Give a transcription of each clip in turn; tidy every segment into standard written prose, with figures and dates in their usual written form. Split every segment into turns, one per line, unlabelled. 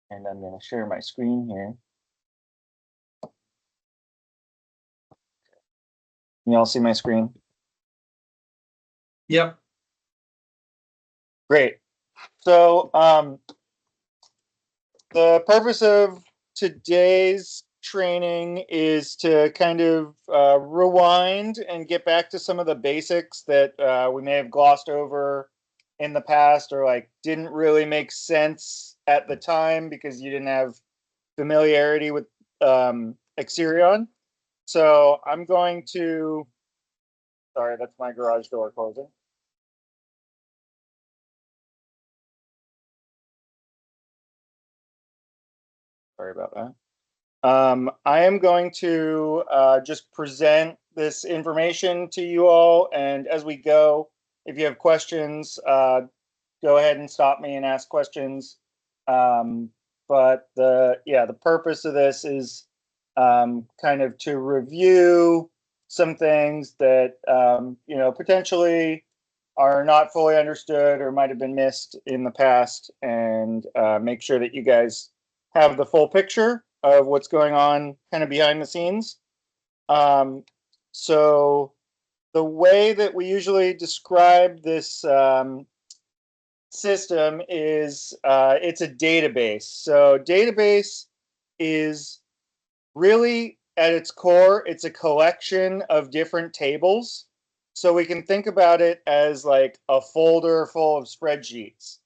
And I'm going to share my screen here. Can you all see my screen?
Yep.
Great. So the purpose of today's training is to kind of rewind and get back to some of the basics that we may have glossed over in the past, or like didn't really make sense at the time because you didn't have familiarity with Exerion. So I'm going to, sorry, that's my garage door closing. Sorry about that. I am going to just present this information to you all, and as we go, if you have questions, go ahead and stop me and ask questions. But the purpose of this is kind of to review some things that potentially are not fully understood or might have been missed in the past, and make sure that you guys have the full picture of what's going on kind of behind the scenes. So the way that we usually describe this system is it's a database. So database is really at its core, it's a collection of different tables. So we can think about it as like a folder full of spreadsheets.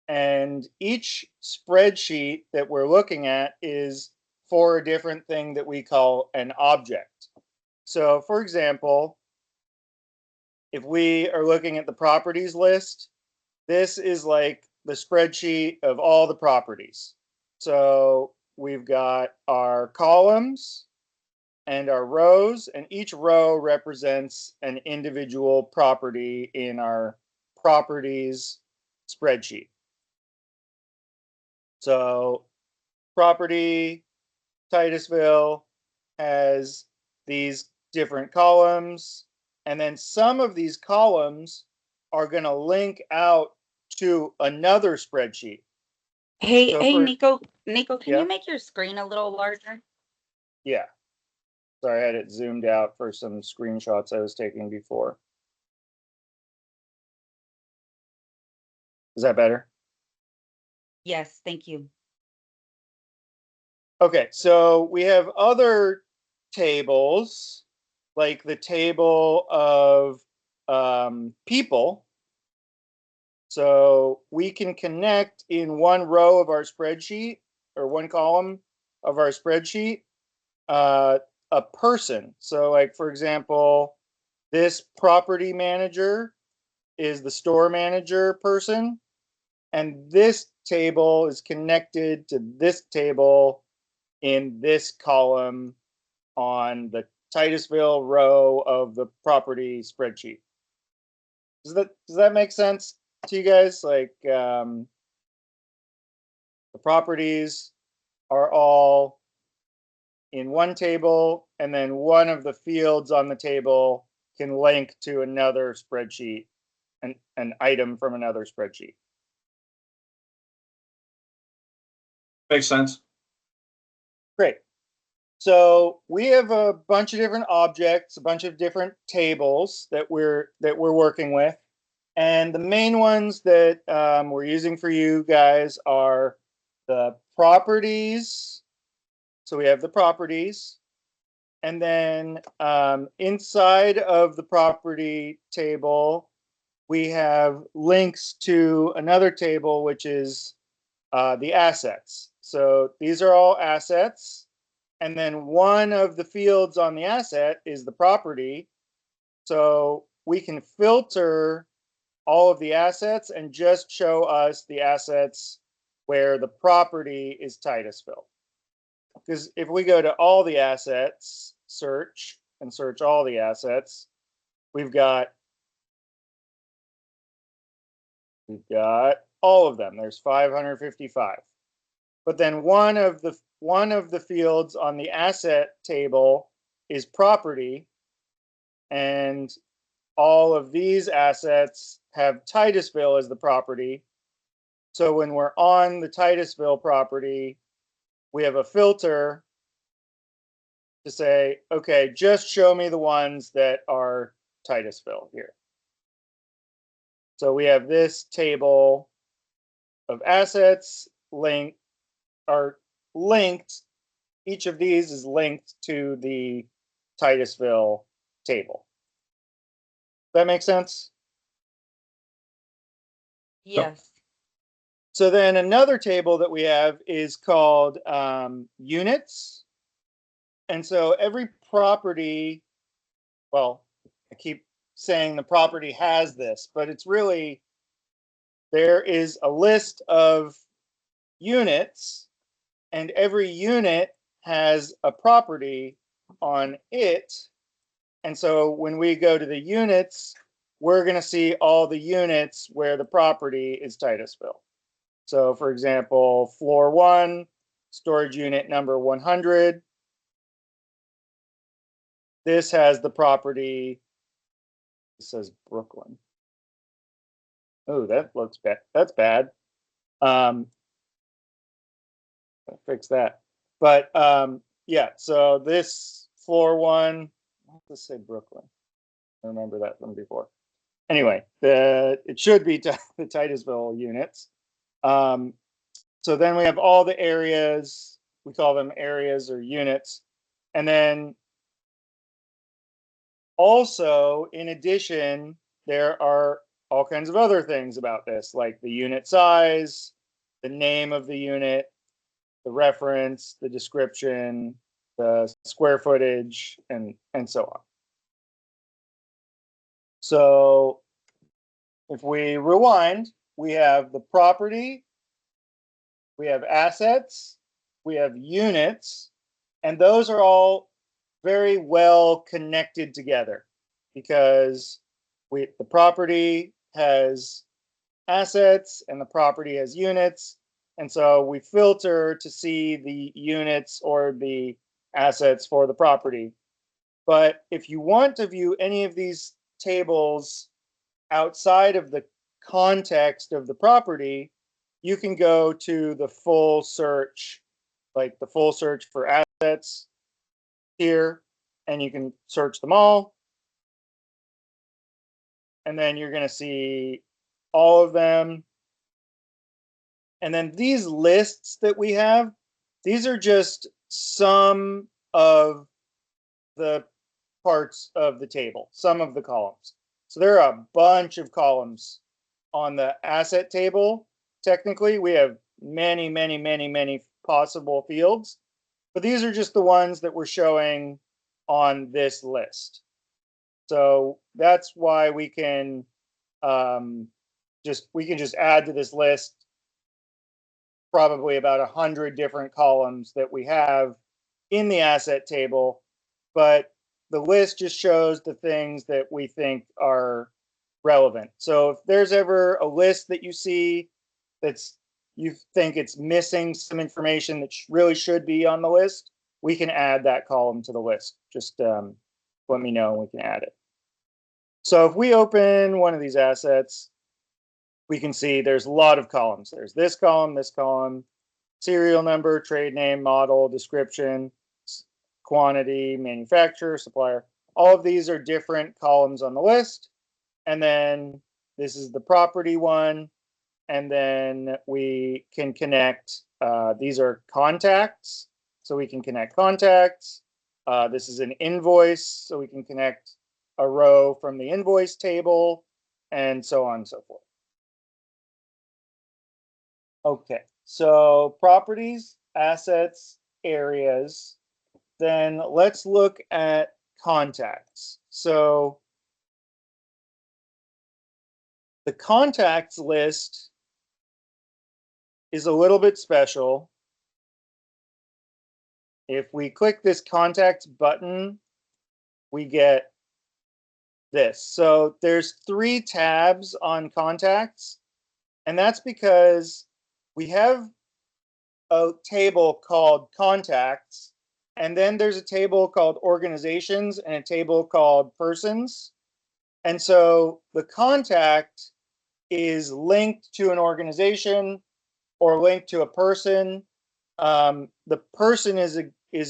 And each spreadsheet that we're looking at is for a different thing that we call an object. So for example, if we are looking at the properties list, this is like the spreadsheet of all the properties. So we've got our columns and our rows, and each row represents an individual property in our properties spreadsheet. So property Titusville has these different columns, and then some of these columns are going to link out to another spreadsheet.
Hey,
So
hey,
for
Nico, can
yeah,
you make your screen a little larger?
yeah. Sorry, I had it zoomed out for some screenshots I was taking before. Is that better?
Yes, thank you.
Okay, so we have other tables, like the table of people. So we can connect in one row of our spreadsheet or one column of our spreadsheet a person. So, like for example, this property manager is the store manager person, and this table is connected to this table in this column on the Titusville row of the property spreadsheet. Does that make sense to you guys? Like the properties are all in one table, and then one of the fields on the table can link to another spreadsheet, an item from another spreadsheet.
Makes sense.
Great. So we have a bunch of different objects, a bunch of different tables that we're working with, and the main ones that we're using for you guys are the properties. So we have the properties, and then inside of the property table, we have links to another table, which is the assets. So these are all assets. And then one of the fields on the asset is the property. So we can filter all of the assets and just show us the assets where the property is Titusville. Because if we go to all the assets, search, and search all the assets, we've got all of them. There's 555. But then one of the fields on the asset table is property, and all of these assets have Titusville as the property. So when we're on the Titusville property, we have a filter to say, okay, just show me the ones that are Titusville here. So we have this table of assets are linked. Each of these is linked to the Titusville table. That makes sense?
Yes.
So then another table that we have is called units. And so every property, well, I keep saying the property has this, but it's really, there is a list of units, and every unit has a property on it. And so when we go to the units, we're going to see all the units where the property is Titusville. So for example, floor 1, storage unit number 100. This has the property, it says Brooklyn. Oh, that looks bad. That's bad. I'll fix that. But yeah, so this floor 1, let's say Brooklyn. I remember that from before. Anyway, it should be the Titusville units. So then we have all the areas, we call them areas or units. And then also, in addition, there are all kinds of other things about this, like the unit size, the name of the unit, the reference, the description, the square footage, and so on. So if we rewind, we have the property, we have assets, we have units, and those are all very well connected together because the property has assets and the property has units. And so we filter to see the units or the assets for the property. But if you want to view any of these tables outside of the context of the property, you can go to the full search, like the full search for assets here, and you can search them all. And then you're going to see all of them. And then these lists that we have, these are just some of the parts of the table, some of the columns. So there are a bunch of columns on the asset table. Technically, we have many, many, many, many possible fields, but these are just the ones that we're showing on this list. So that's why we can just add to this list probably about 100 different columns that we have in the asset table, but the list just shows the things that we think are relevant. So if there's ever a list that you see that's you think it's missing some information that really should be on the list, we can add that column to the list. Just let me know and we can add it. So if we open one of these assets, we can see there's a lot of columns. There's this column, serial number, trade name, model, description, quantity, manufacturer, supplier. All of these are different columns on the list. And then this is the property one. And then we can connect, these are contacts. So we can connect contacts. This is an invoice. So we can connect a row from the invoice table and so on and so forth. Okay, so properties, assets, areas. Then let's look at contacts. So the contacts list is a little bit special. If we click this contacts button, we get this. So there's 3 tabs on contacts, and that's because we have a table called contacts, and then there's a table called organizations and a table called persons. And so the contact is linked to an organization or linked to a person. The person is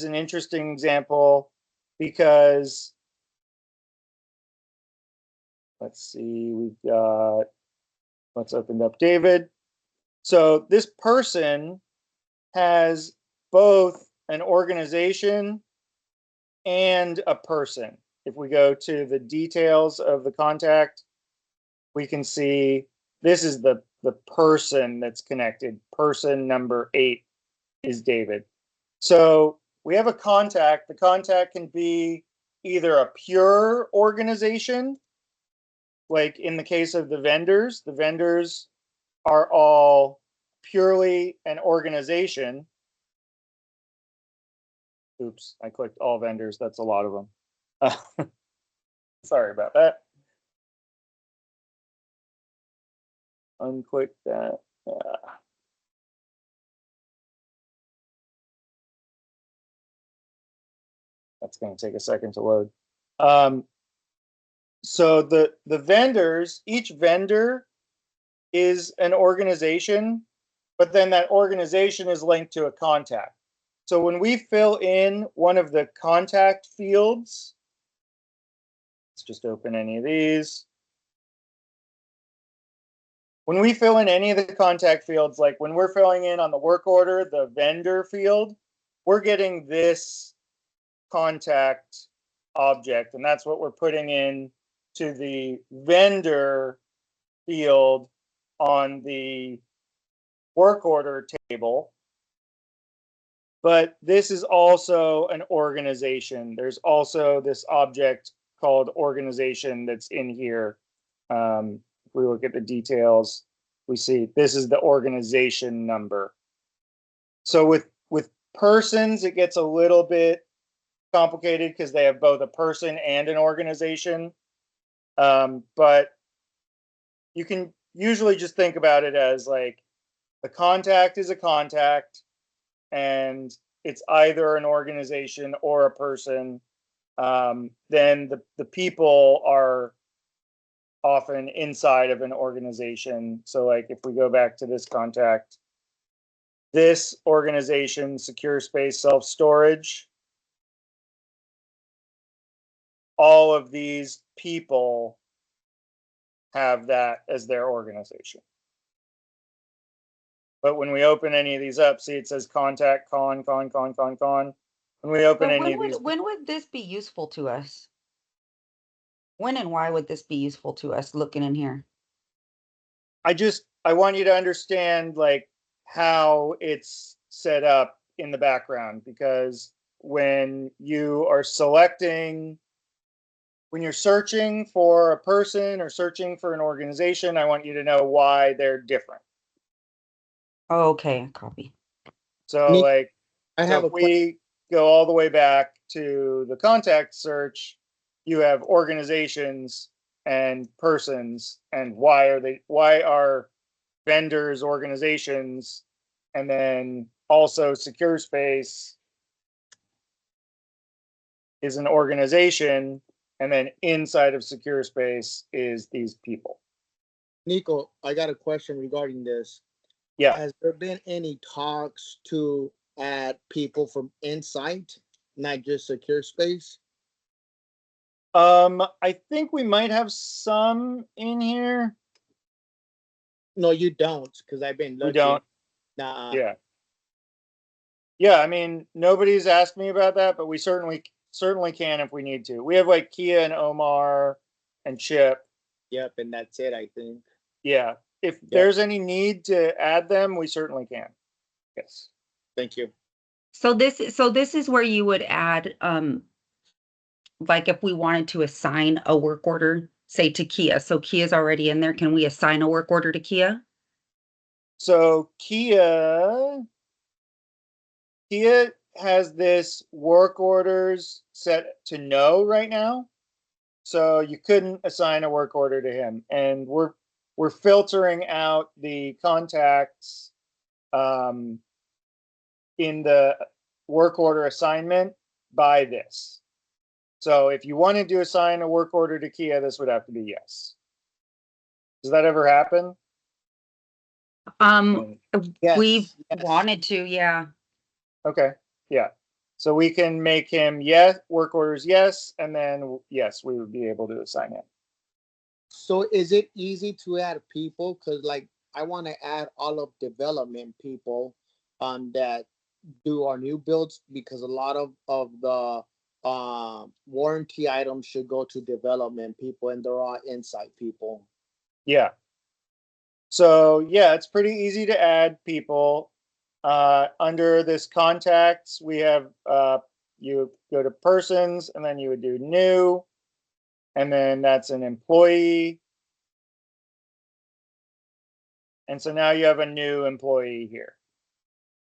an interesting example because let's see, let's open up David. So this person has both an organization and a person. If we go to the details of the contact, we can see this is the person that's connected. Person number 8 is David. So we have a contact. The contact can be either a pure organization, like in the case of the vendors are all purely an organization. Oops, I clicked all vendors. That's a lot of them. Sorry about that. Unclick that. That's going to take a second to load. So the vendors, each vendor is an organization, but then that organization is linked to a contact. So when we fill in one of the contact fields, let's just open any of these. When we fill in any of the contact fields, like when we're filling in on the work order, the vendor field, we're getting this contact object, and that's what we're putting in to the vendor field on the work order table. But this is also an organization. There's also this object called organization that's in here. If we look at the details, we see this is the organization number. So with persons, it gets a little bit complicated because they have both a person and an organization. But you can usually just think about it as like the contact is a contact, and it's either an organization or a person. Then the people are often inside of an organization. So like if we go back to this contact, this organization, Secure Space Self-Storage, all of these people have that as their organization. But when we open any of these up, see it says contact con. When we open any of these,
When would this be useful to us? When and why would this be useful to us looking in here?
I want you to understand like how it's set up in the background, because when you are selecting, when you're searching for a person or searching for an organization, I want you to know why they're different.
Oh, okay, copy.
So
Me-
like,
I
so
have a
if we go all the way back to the contact search, you have organizations and persons, and why are vendors organizations, and then also Secure Space is an organization, and then inside of Secure Space is these people.
Nico, I got a question regarding this.
Yeah.
Has there been any talks to add people from Insight, not just Secure Space?
I think we might have some in here.
No, you don't, because I've been looking.
We don't.
Nah.
Yeah. Yeah, I mean, nobody's asked me about that, but we certainly can if we need to. We have like Kia and Omar and Chip.
Yep, and that's it, I think.
Yeah. If there's any need to add them, we certainly can. Yes.
Thank you.
So this is where you would add, like if we wanted to assign a work order, say to Kia. So Kia's already in there. Can we assign a work order to Kia?
So Kia has this work orders set to no right now. So you couldn't assign a work order to him. And we're filtering out the contacts in the work order assignment by this. So if you wanted to assign a work order to Kia, this would have to be yes. Does that ever happen?
Um,
Yes,
we
yes.
wanted to, yeah.
Okay, yeah. So we can make him yes, work orders yes, and then yes, we would be able to assign him.
So is it easy to add people? Cause like I want to add all of development people that do our new builds because a lot of the warranty items should go to development people and they're all inside people.
Yeah. So yeah, it's pretty easy to add people. Under this contacts, we have you go to persons and then you would do new, and then that's an employee. And so now you have a new employee here.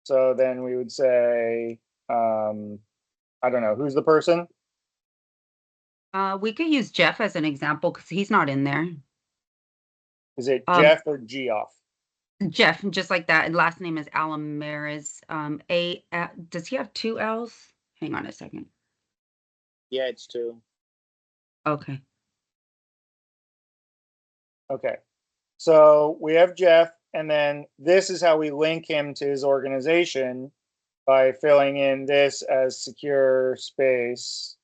So then we would say, I don't know, who's the person?
We could use Jeff as an example because he's not in there.
Is it
Um,
Jeff or Geoff?
Jeff, just like that. And last name is Alamares. Does he have two L's? Hang on a second.
Yeah, it's two.
Okay.
Okay. So we have Jeff, and then this is how we link him to his organization by filling in this as secure space.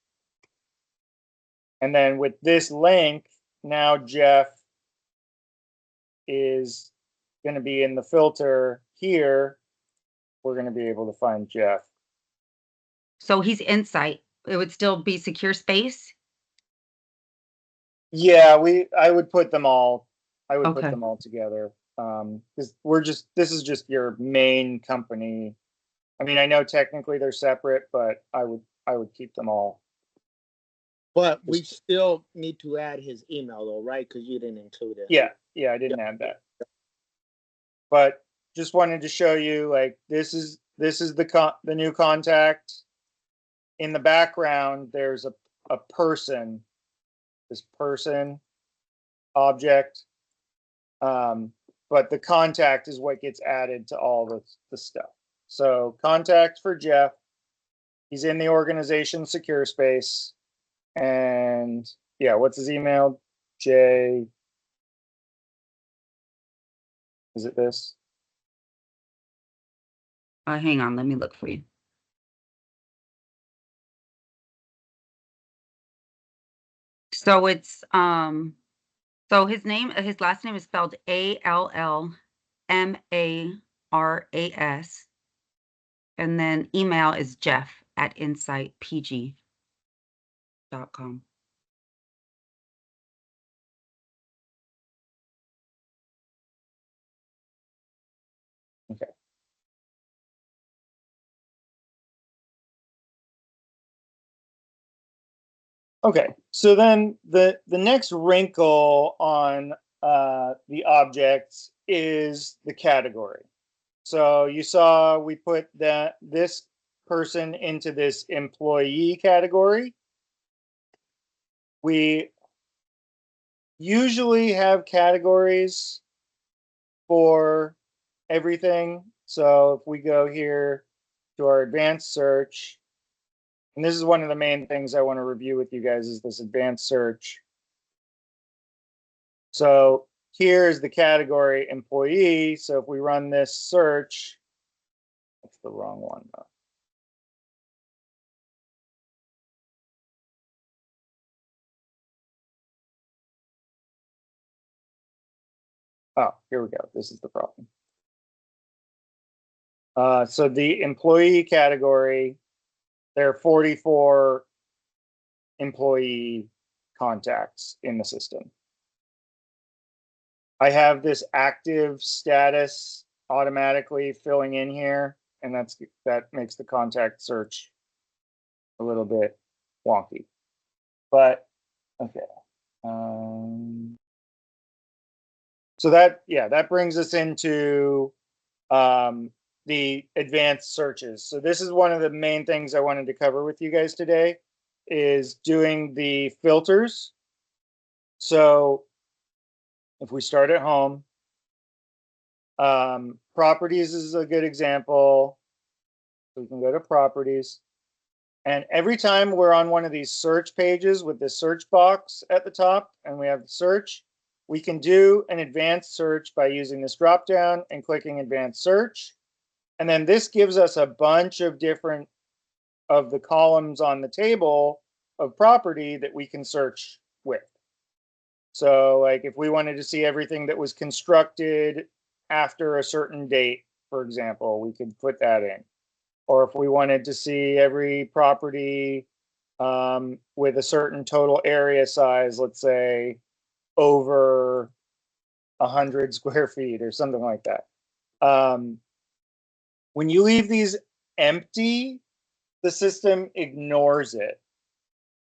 And then with this link, now Jeff is going to be in the filter here. We're going to be able to find Jeff.
So he's Insight. It would still be secure space.
Yeah, I would put them all. I would put
Okay.
them all together. Because this is just your main company. I mean, I know technically they're separate, but I would keep them all.
But we still need to add his email though, right? Because you didn't include it.
Yeah, I didn't add that. But just wanted to show you, like, this is the new contact. In the background, there's a person, this person object. But the contact is what gets added to all the stuff. So contact for Jeff. He's in the organization secure space. And yeah, what's his email? J. Is it this?
Hang on, let me look for you. So it's so his last name is spelled ALLMARAS, and then email is jeff@insightpg.com.
Okay. Okay, so then the next wrinkle on the objects is the category. So you saw we put this person into this employee category. We usually have categories for everything. So if we go here to our advanced search, and this is one of the main things I want to review with you guys is this advanced search. So here is the category employee. So if we run this search, that's the wrong one though. Oh, here we go. This is the problem. So the employee category, there are 44 employee contacts in the system. I have this active status automatically filling in here, and that makes the contact search a little bit wonky. But okay. So that brings us into the advanced searches. So this is one of the main things I wanted to cover with you guys today is doing the filters. So if we start at home, properties is a good example. We can go to properties. And every time we're on one of these search pages with the search box at the top and we have the search, we can do an advanced search by using this drop down and clicking advanced search. And then this gives us a bunch of different of the columns on the table of property that we can search with. So like if we wanted to see everything that was constructed after a certain date, for example, we could put that in. Or if we wanted to see every property with a certain total area size, let's say over 100 square feet or something like that. When you leave these empty, the system ignores it.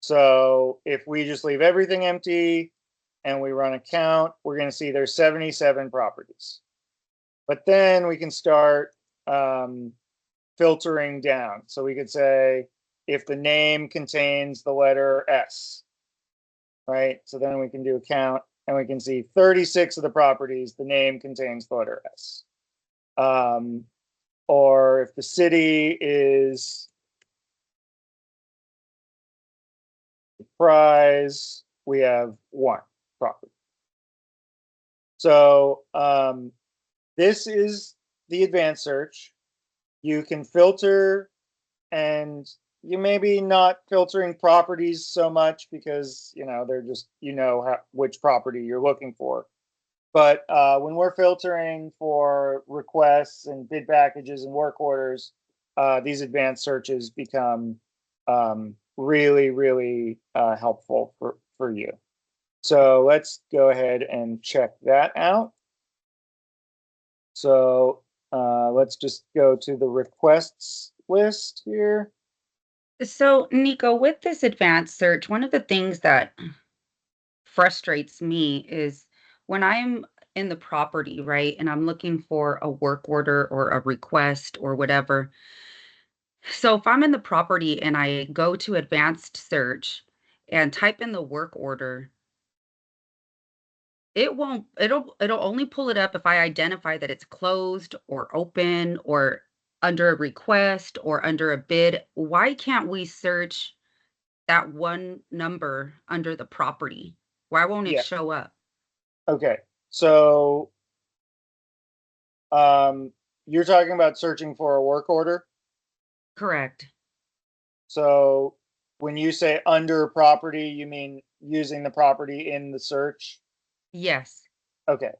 So if we just leave everything empty and we run a count, we're going to see there's 77 properties. But then we can start filtering down. So we could say if the name contains the letter S, right? So then we can do a count and we can see 36 of the properties, the name contains the letter S. Or if the city is Surprise, we have 1 property. So this is the advanced search. You can filter, and you maybe not filtering properties so much because they're just which property you're looking for. But when we're filtering for requests and bid packages and work orders, these advanced searches become really, really helpful for you. So let's go ahead and check that out. So let's just go to the requests list here.
So, Nico, with this advanced search, one of the things that frustrates me is when I'm in the property, right, and I'm looking for a work order or a request or whatever. So if I'm in the property and I go to advanced search and type in the work order, it won't, it'll only pull it up if I identify that it's closed or open or under a request or under a bid. Why can't we search that one number under the property? Why won't it
Yeah.
show up?
Okay. So you're talking about searching for a work order.
Correct.
So when you say under property, you mean using the property in the search?
Yes.
Okay.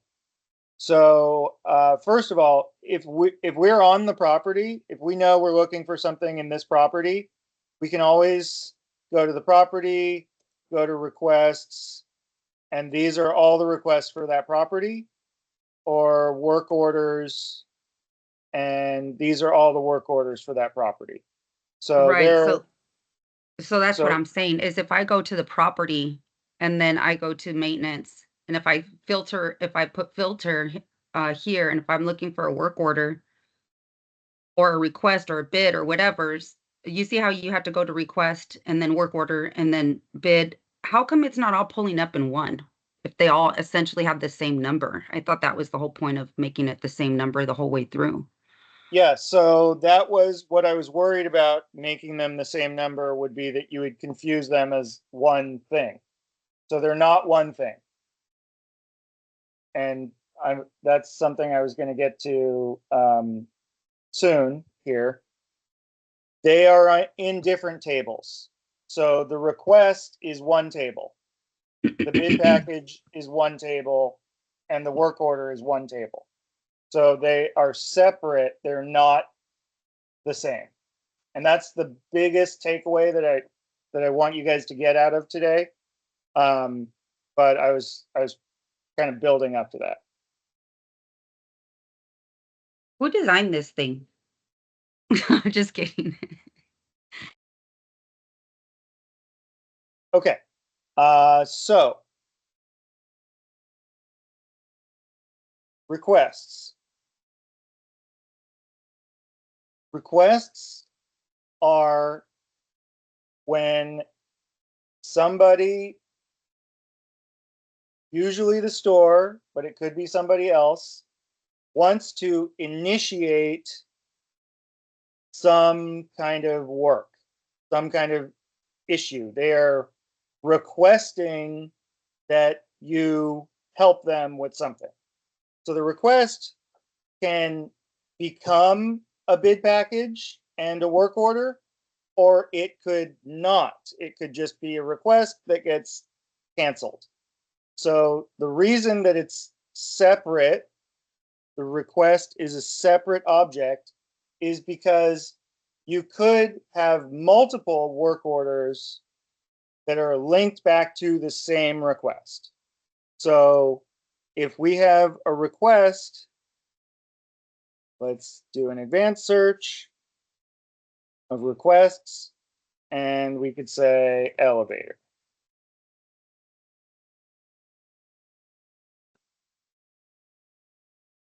So first of all, if we're on the property, if we know we're looking for something in this property, we can always go to the property, go to requests, and these are all the requests for that property, or work orders, and these are all the work orders for that property. So
Right. So that's what
So-
I'm saying is if I go to the property and then I go to maintenance and if I put filter here and if I'm looking for a work order or a request or a bid or whatever's, you see how you have to go to request and then work order and then bid. How come it's not all pulling up in one if they all essentially have the same number? I thought that was the whole point of making it the same number the whole way through.
yeah, so that was what I was worried about, making them the same number would be that you would confuse them as one thing. So they're not one thing. And that's something I was going to get to soon here. They are in different tables. So the request is one table, the bid package is one table, and the work order is one table. So they are separate. They're not the same. And that's the biggest takeaway that I want you guys to get out of today. But I was kind of building up to that.
Who designed this thing? Just kidding.
Okay. So requests. Requests are when somebody, usually the store, but it could be somebody else, wants to initiate some kind of work, some kind of issue. They are requesting that you help them with something. So the request can become a bid package and a work order, or it could not. It could just be a request that gets canceled. So the reason that it's separate, the request is a separate object, is because you could have multiple work orders that are linked back to the same request. So if we have a request, let's do an advanced search of requests, and we could say elevator.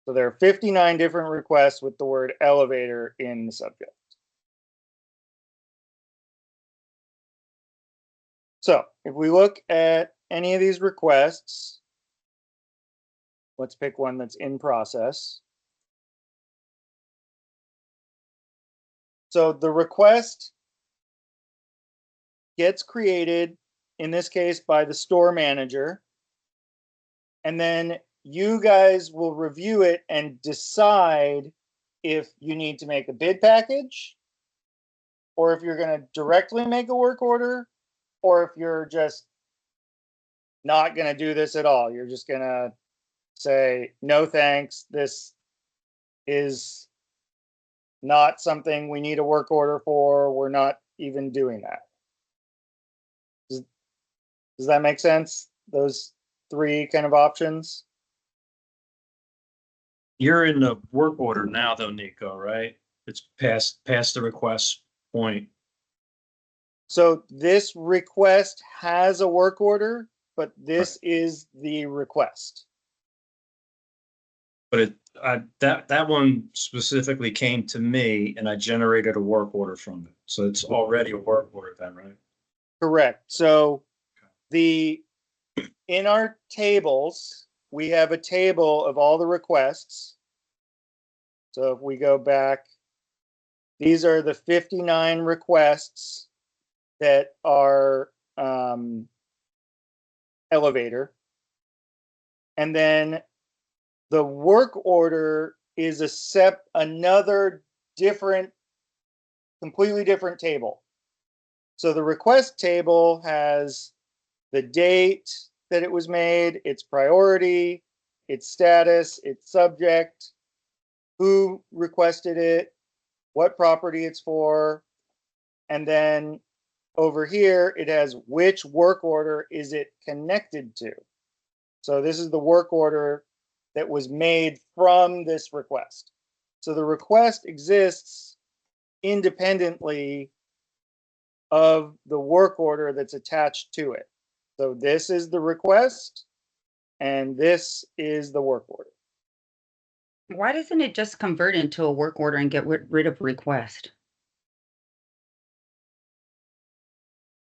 So there are 59 different requests with the word elevator in the subject. So if we look at any of these requests, let's pick one that's in process. So the request gets created, in this case, by the store manager. And then you guys will review it and decide if you need to make a bid package, or if you're going to directly make a work order, or if you're just not going to do this at all. You're just going to say, no thanks, this is not something we need a work order for. We're not even doing that. Does that make sense? Those three kind of options?
You're in the work order now though, Nico, right? It's past the request point.
So this request has a work order, but this is the request.
But that one specifically came to me and I generated a work order from it. So it's already a work order then, right?
Correct. So in our tables, we have a table of all the requests. So if we go back, these are the 59 requests that are elevator. And then the work order is another different, completely different table. So the request table has the date that it was made, its priority, its status, its subject, who requested it, what property it's for, and then over here it has which work order is it connected to. So this is the work order that was made from this request. So the request exists independently of the work order that's attached to it. So this is the request, and this is the work order.
Why doesn't it just convert into a work order and get rid of request?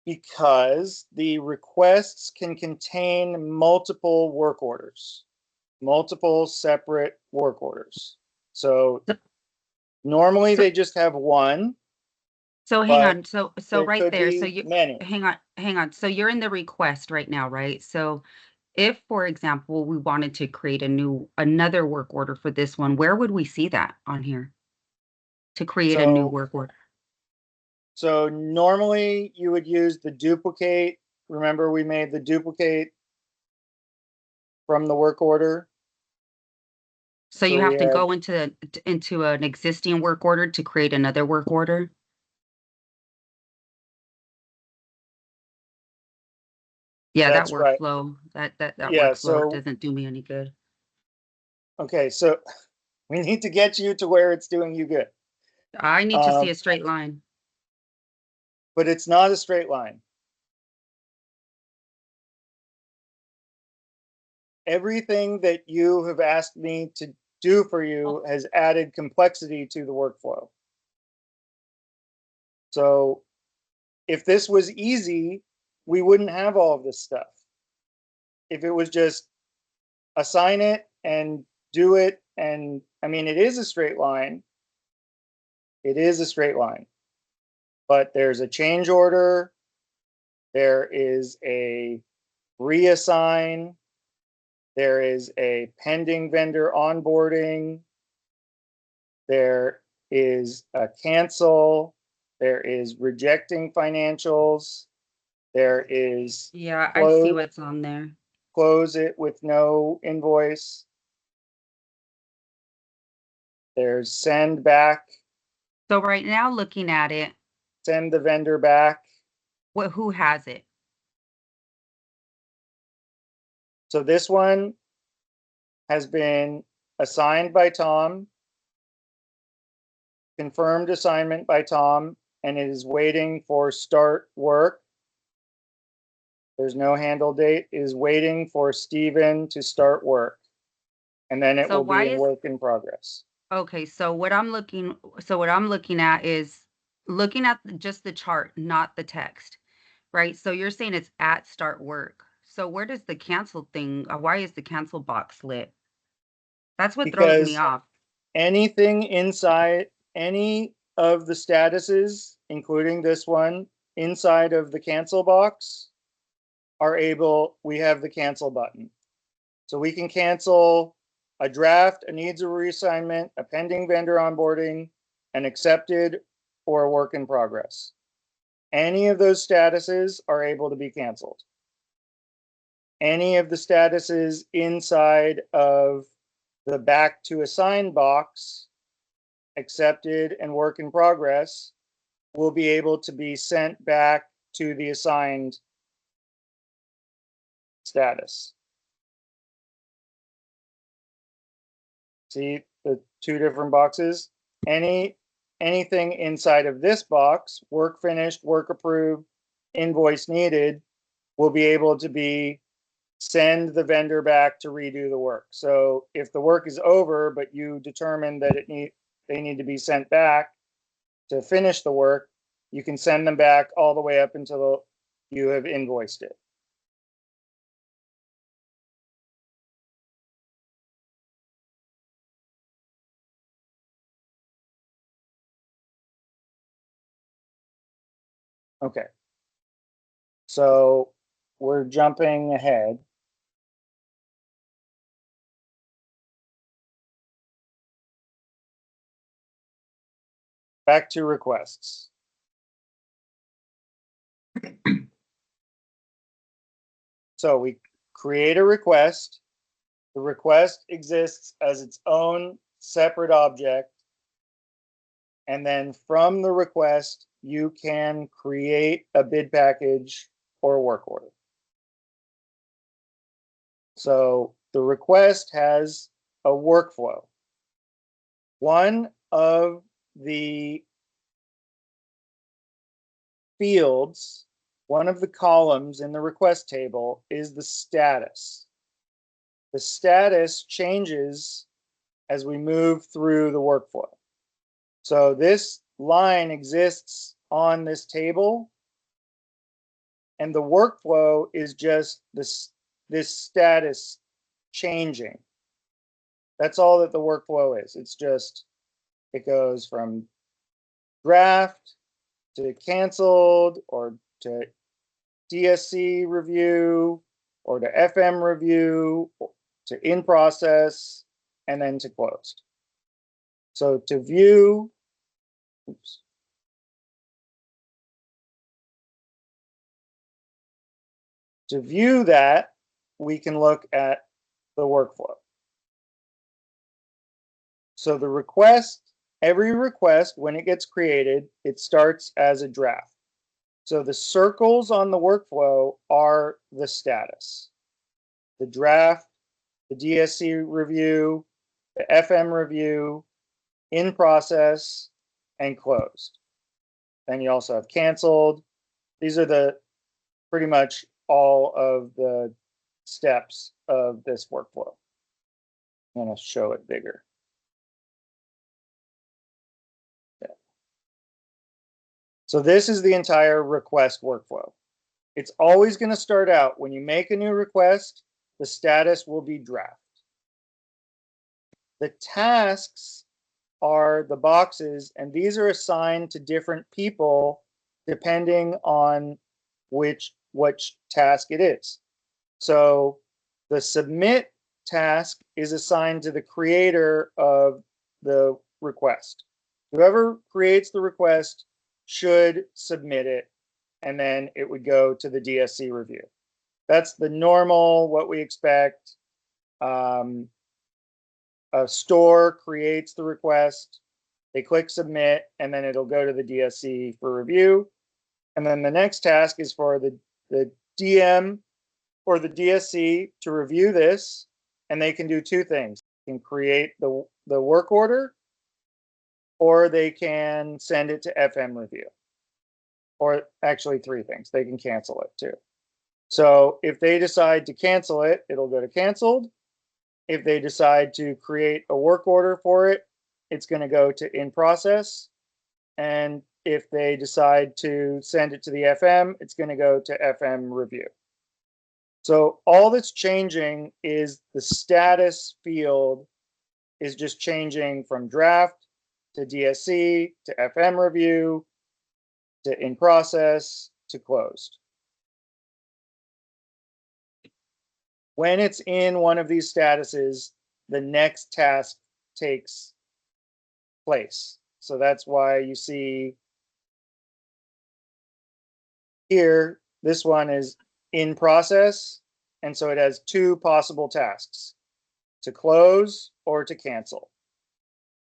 Because the requests can contain multiple work orders, multiple separate work orders. So normally they just have one.
So hang
But
on. So
there
right
could
there.
be
So you
many.
hang on. So you're in the request right now, right? So if, for example, we wanted to create another work order for this one, where would we see that on here to create a new work order?
So normally you would use the duplicate. Remember, we made the duplicate from the work order.
So you
So
have
we
to
have-
go into an existing work order to create another work order? Yeah, that
That's right.
workflow, that
Yeah,
workflow
so-
doesn't do me any good.
Okay, so we need to get you to where it's doing you good.
I need to see a straight line.
But it's not a straight line. Everything that you have asked me to do for you has added complexity to the workflow. So if this was easy, we wouldn't have all of this stuff. If it was just assign it and do it, and I mean, it is a straight line. It is a straight line. But there's a change order. There is a reassign. There is a pending vendor onboarding. There is a cancel. There is rejecting financials. There is
Yeah, I see
close,
what's on there.
close it with no invoice. There's send back,
So right now, looking at it,
send the vendor back.
who has it?
So this one has been assigned by Tom, confirmed assignment by Tom, and it is waiting for start work. There's no handle date, it is waiting for Steven to start work. And then it
So
will
why
be in
is-
work in progress.
Okay, so what I'm looking at is looking at just the chart, not the text, right? So you're saying it's at start work. So where does the cancel thing, why is the cancel box lit? That's what throws me
Because
off.
anything inside, any of the statuses, including this one, inside of the cancel box we have the cancel button. So we can cancel a draft, a needs a reassignment, a pending vendor onboarding, an accepted, or a work in progress. Any of those statuses are able to be canceled. Any of the statuses inside of the back to assign box, accepted and work in progress, will be able to be sent back to the assigned status. See the two different boxes? Anything inside of this box, work finished, work approved, invoice needed, will be able to be send the vendor back to redo the work. So if the work is over, but you determine that they need to be sent back to finish the work, you can send them back all the way up until you have invoiced it. Okay. So we're jumping ahead. Back to requests. So we create a request. The request exists as its own separate object. And then from the request, you can create a bid package or work order. So the request has a workflow. One of the fields, one of the columns in the request table is the status. The status changes as we move through the workflow. So this line exists on this table, and the workflow is just this status changing. That's all that the workflow is. It's just, it goes from draft to canceled or to DSC review or to FM review to in process and then to closed. So to view, oops. To view that, we can look at the workflow. So the request, every request, when it gets created, it starts as a draft. So the circles on the workflow are the status. The draft, the DSC review, the FM review, in process, and closed. Then you also have canceled. These are the pretty much all of the steps of this workflow. I'm going to show it bigger. Yeah. So this is the entire request workflow. It's always going to start out when you make a new request, the status will be draft. The tasks are the boxes, and these are assigned to different people depending on which task it is. So the submit task is assigned to the creator of the request. Whoever creates the request should submit it, and then it would go to the DSC review. That's the normal, what we expect. A store creates the request, they click submit, and then it'll go to the DSC for review. And then the next task is for the DM or the DSC to review this, and they can do two things. They can create the work order, or they can send it to FM review. Or actually three things. They can cancel it too. So if they decide to cancel it, it'll go to canceled. If they decide to create a work order for it, it's going to go to in process. And if they decide to send it to the FM, it's going to go to FM review. So all that's changing is the status field is just changing from draft to DSC to FM review to in process to closed. When it's in one of these statuses, the next task takes place. So that's why you see here, this one is in process. And so it has two possible tasks, to close or to cancel.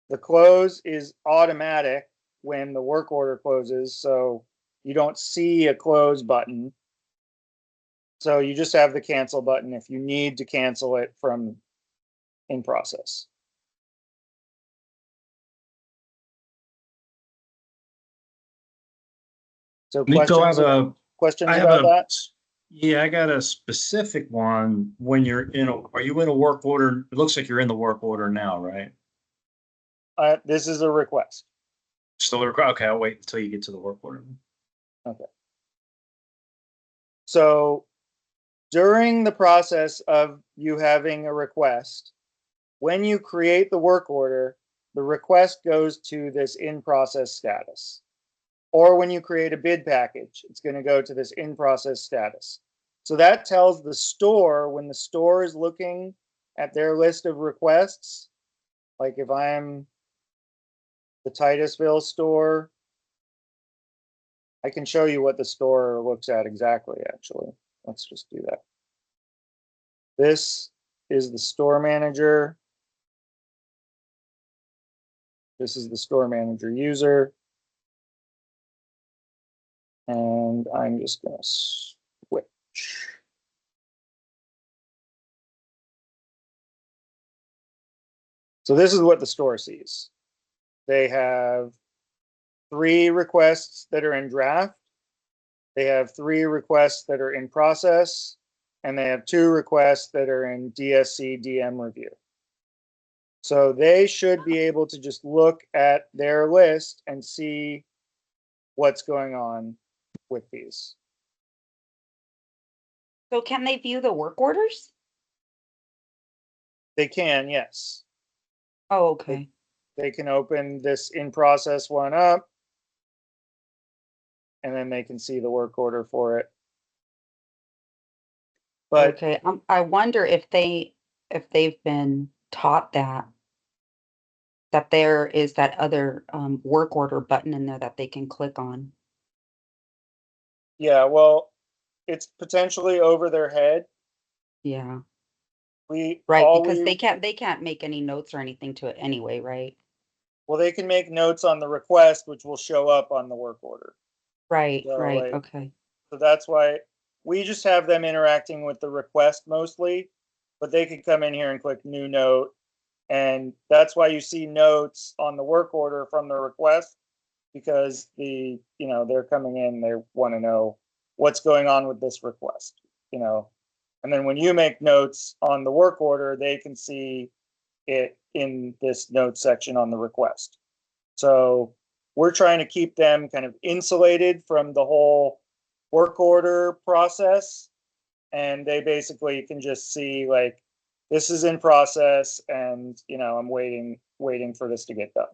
The close is automatic when the work order closes. So you don't see a close button. So you just have the cancel button if you need to cancel it from in process. So
Nico,
questions
I have
about that?
Yeah, I got a specific one. When you're are you in a work order? It looks like you're in the work order now, right?
This is a request.
Still, okay, I'll wait until you get to the work order.
Okay. So during the process of you having a request, when you create the work order, the request goes to this in process status. Or when you create a bid package, it's going to go to this in process status. So that tells the store, when the store is looking at their list of requests, like if I'm the Titusville store, I can show you what the store looks at exactly, actually. Let's just do that. This is the store manager. This is the store manager user. And I'm just going to switch. So this is what the store sees. They have 3 requests that are in draft. They have 3 requests that are in process. And they have 2 requests that are in DSC DM review. So they should be able to just look at their list and see what's going on with these.
So can they view the work orders?
They can, yes.
Oh, okay.
They can open this in process one up, and then they can see the work order for it. But
Okay, I wonder if they've been taught that there is that other work order button in there that they can click on.
yeah, well, it's potentially over their head.
Yeah,
We
right,
all
because
we,
they can't make any notes or anything to it anyway, right?
well, they can make notes on the request, which will show up on the work order.
Right,
So,
right,
like,
okay.
So that's why we just have them interacting with the request mostly, but they could come in here and click new note. And that's why you see notes on the work order from the request, because they're coming in, they want to know what's going on with this request, and then when you make notes on the work order, they can see it in this notes section on the request. So we're trying to keep them kind of insulated from the whole work order process. And they basically can just see, like, this is in process and, I'm waiting for this to get done.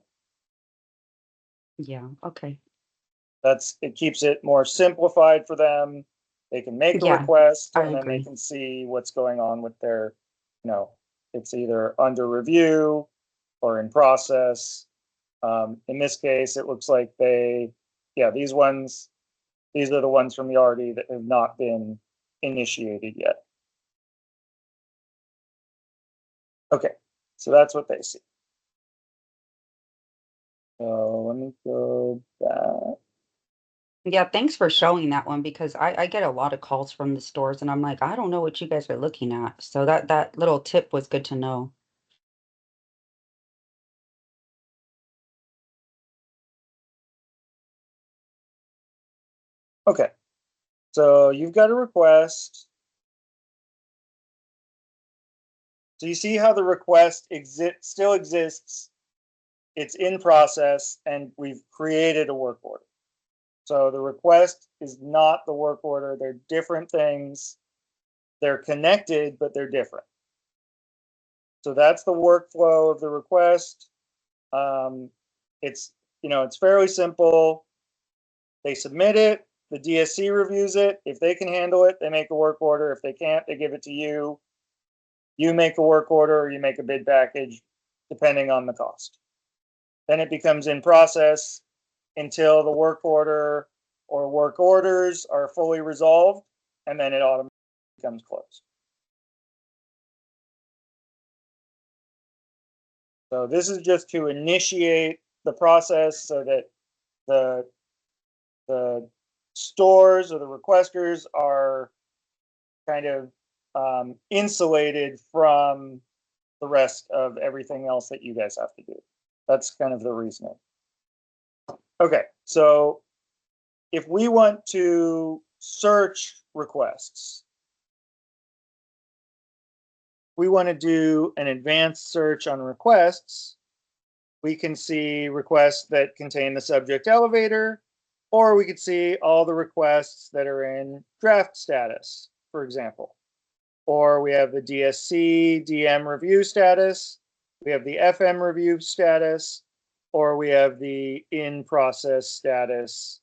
Yeah, okay.
It keeps it more simplified for them. They can make a
Yeah,
request
I
and then they
agree.
can see what's going on with their, it's either under review or in process. In this case, it looks like these are the ones from Yardi that have not been initiated yet. Okay, so that's what they see. So let me go back.
Yeah, thanks for showing that one because I get a lot of calls from the stores and I'm like, I don't know what you guys are looking at. So that little tip was good to know.
Okay, so you've got a request. So you see how the request still exists. It's in process and we've created a work order. So the request is not the work order. They're different things. They're connected, but they're different. So that's the workflow of the request. It's fairly simple. They submit it. The DSC reviews it. If they can handle it, they make a work order. If they can't, they give it to you. You make a work order or you make a bid package, depending on the cost. Then it becomes in process until the work order or work orders are fully resolved, and then it automatically becomes closed. So this is just to initiate the process so that the stores or the requesters are kind of insulated from the rest of everything else that you guys have to do. That's kind of the reasoning. Okay, so if we want to search requests, we want to do an advanced search on requests, we can see requests that contain the subject elevator, or we could see all the requests that are in draft status, for example. Or we have the DSC DM review status, we have the FM review status, or we have the in process status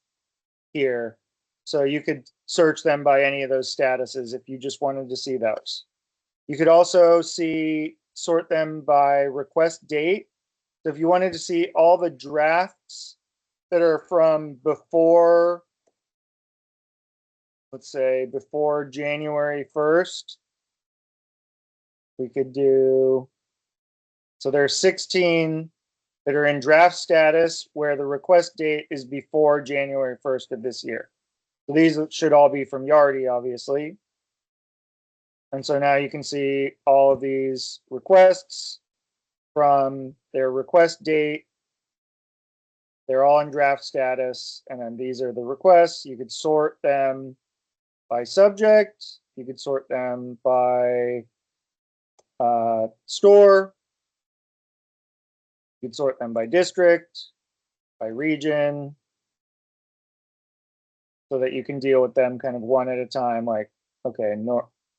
here. So you could search them by any of those statuses if you just wanted to see those. You could also sort them by request date. So if you wanted to see all the drafts that are from before, let's say before January 1st, we could do, so there are 16 that are in draft status where the request date is before January 1st of this year. So these should all be from Yardi, obviously. And so now you can see all of these requests from their request date. They're all in draft status. And then these are the requests. You could sort them by subject. You could sort them by store. You could sort them by district, by region, so that you can deal with them kind of one at a time. Like, okay,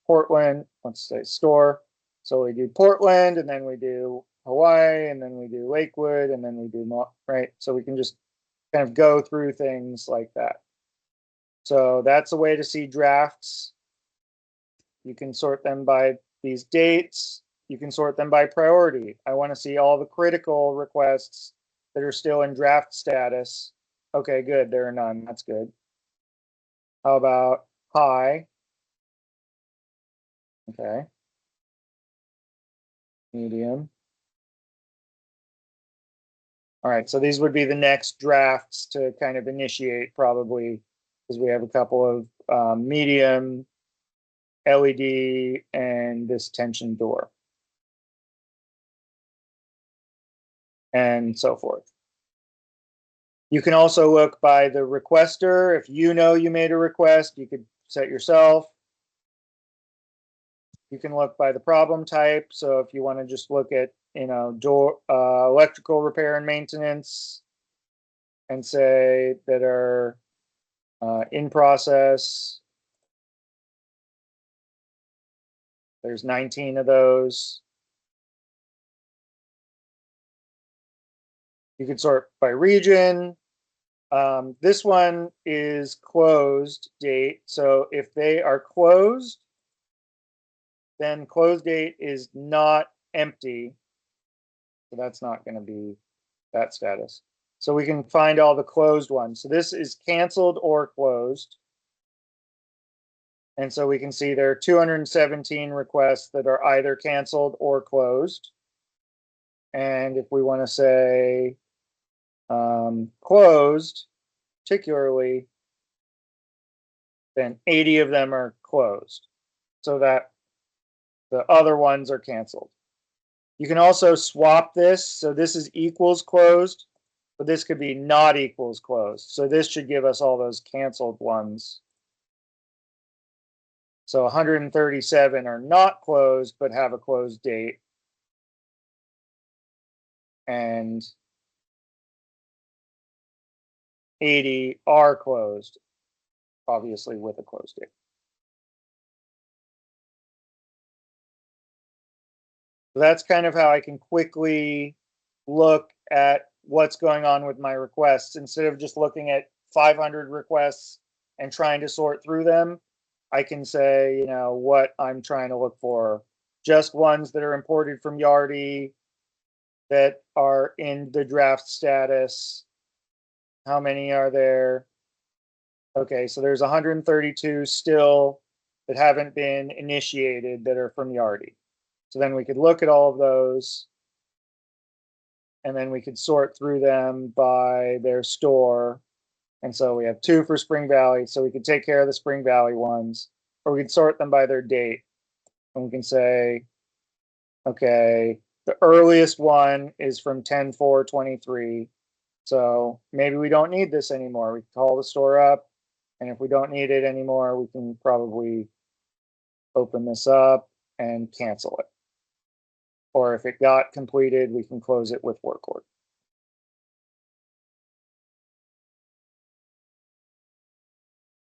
Portland, let's say store. So we do Portland, and then we do Hawaii, and then we do Lakewood, and then we do, right? So we can just kind of go through things like that. So that's a way to see drafts. You can sort them by these dates. You can sort them by priority. I want to see all the critical requests that are still in draft status. Okay, good. There are none. That's good. How about high? Okay. Medium. All right, so these would be the next drafts to kind of initiate probably, because we have a couple of medium, LED, and this tension door. And so forth. You can also look by the requester. If you know you made a request, you could set yourself. You can look by the problem type. So if you want to just look at, door, electrical repair and maintenance, and say that are in process, there's 19 of those. You can sort by region. This one is closed date. So if they are closed, then close date is not empty. So that's not going to be that status. So we can find all the closed ones. So this is canceled or closed. And so we can see there are 217 requests that are either canceled or closed. And if we want to say closed, particularly, then 80 of them are closed. So that the other ones are canceled. You can also swap this. So this is equals closed, but this could be not equals closed. So this should give us all those canceled ones. So 137 are not closed, but have a closed date. And 80 are closed, obviously with a closed date. So that's kind of how I can quickly look at what's going on with my requests. Instead of just looking at 500 requests and trying to sort through them, I can say, you know, what I'm trying to look for. Just ones that are imported from Yardi that are in the draft status. How many are there? Okay, so there's 132 still that haven't been initiated that are from Yardi. So then we could look at all of those and then we could sort through them by their store. And so we have 2 for Spring Valley. So we could take care of the Spring Valley ones, or we could sort them by their date. And we can say, okay, the earliest one is from 10/4/23. So maybe we don't need this anymore. We can call the store up. And if we don't need it anymore, we can probably open this up and cancel it. Or if it got completed, we can close it with work order.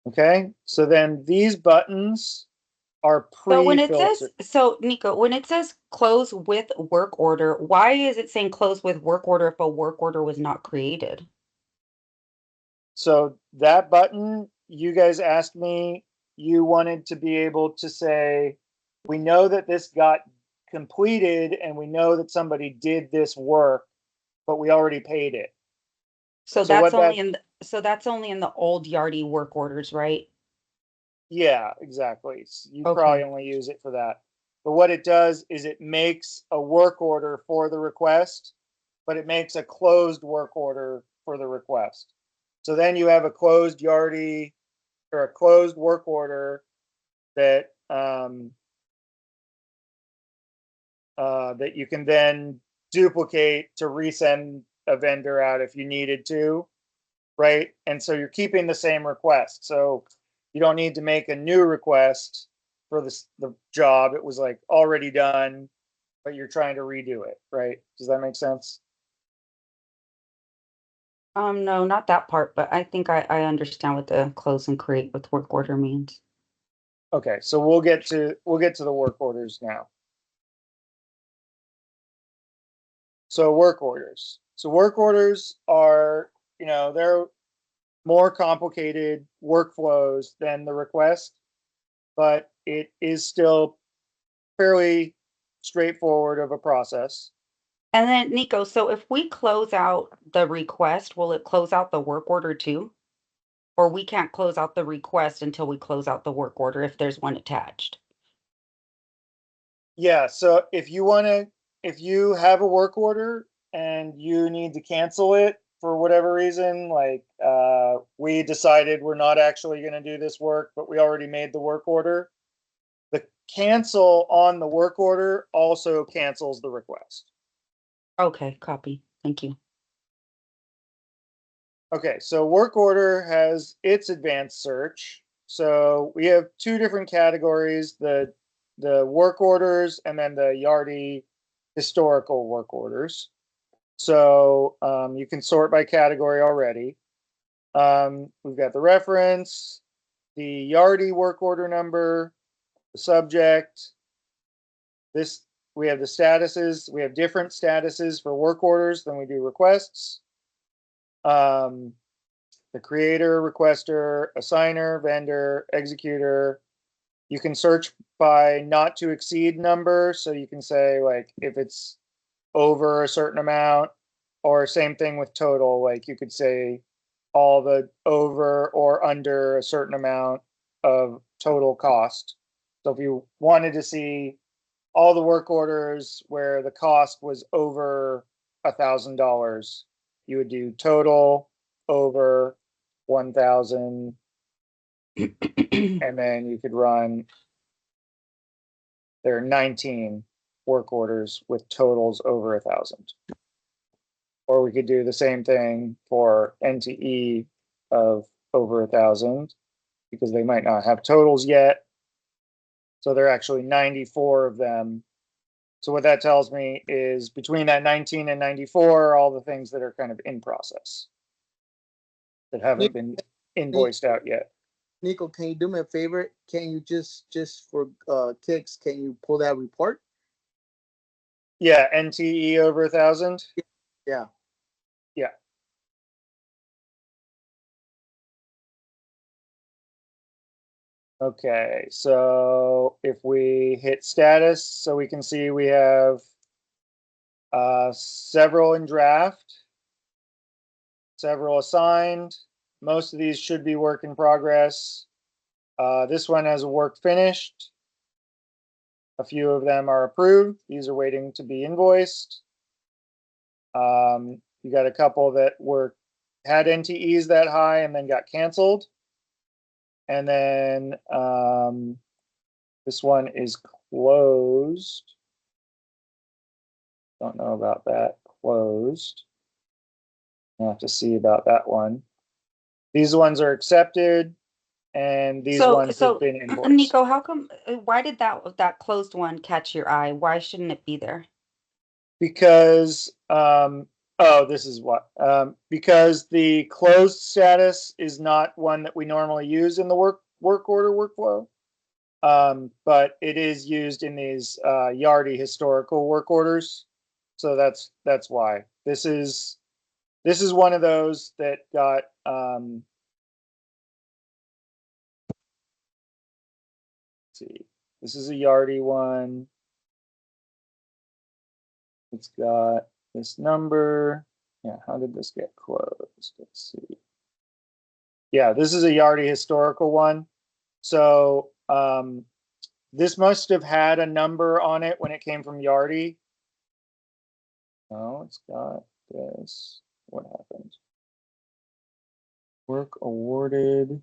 Okay, so then these buttons are
So when it
pre-filtered.
says, so Nico, when it says close with work order, why is it saying close with work order if a work order was not created?
So that button, you guys asked me, you wanted to be able to say, we know that this got completed and we know that somebody did this work, but we already paid it.
So
So what
that's only
that-
in, so that's only in the old Yardi work orders, right?
Yeah, exactly. You
Okay.
probably only use it for that. But what it does is it makes a work order for the request, but it makes a closed work order for the request. So then you have a closed Yardi or a closed work order that that you can then duplicate to resend a vendor out if you needed to, right? And so you're keeping the same request. So you don't need to make a new request for the job. It was like already done, but you're trying to redo it, right? Does that make sense?
No, not that part, but I think I understand what the close and create with work order means.
Okay, so we'll get to the work orders now. So work orders. So work orders are, you know, they're more complicated workflows than the request, but it is still fairly straightforward of a process.
And then Nico, so if we close out the request, will it close out the work order too? Or we can't close out the request until we close out the work order if there's one attached?
Yeah, so if you have a work order and you need to cancel it for whatever reason, like we decided we're not actually going to do this work, but we already made the work order, the cancel on the work order also cancels the request.
Okay, copy. Thank you.
Okay, so work order has its advanced search. So we have 2 different categories, the work orders and then the Yardi historical work orders. So you can sort by category already. We've got the reference, the Yardi work order number, the subject. We have the statuses. We have different statuses for work orders than we do requests. The creator, requester, assigner, vendor, executor, You can search by not to exceed number, so you can say like if it's over a certain amount, or same thing with total, like you could say all the over or under a certain amount of total cost. So if you wanted to see all the work orders where the cost was over $1,000, you would do total over 1,000, and then you could run. There are 19 work orders with totals over 1,000. Or we could do the same thing for NTE of over 1,000, because they might not have totals yet. So there are actually 94 of them. So what that tells me is between that 19 and 94 are all the things that are kind of in process that haven't been invoiced out yet.
Nico, can you do me a favor? Can you just for kicks, can you pull that report?
Yeah, NTE over 1,000.
Yeah.
Yeah. Okay, so if we hit status, so we can see we have several in draft, several assigned. Most of these should be work in progress. This one has a work finished. A few of them are approved. These are waiting to be invoiced. You got a couple that had NTEs that high and then got canceled. And then this one is closed. Don't know about that. Closed. I'll have to see about that one. These ones are accepted, and these ones have been invoiced.
Nico, how come? Why did that closed one catch your eye? Why shouldn't it be there?
Because this is what because the closed status is not one that we normally use in the work order workflow, but it is used in these Yardi historical work orders. So that's why this is one of those that got let's see, this is a Yardi one. It's got this number. Yeah, how did this get closed? Let's see. Yeah, this is a Yardi historical one. So this must have had a number on it when it came from Yardi. Oh, it's got this. What happened? Work awarded.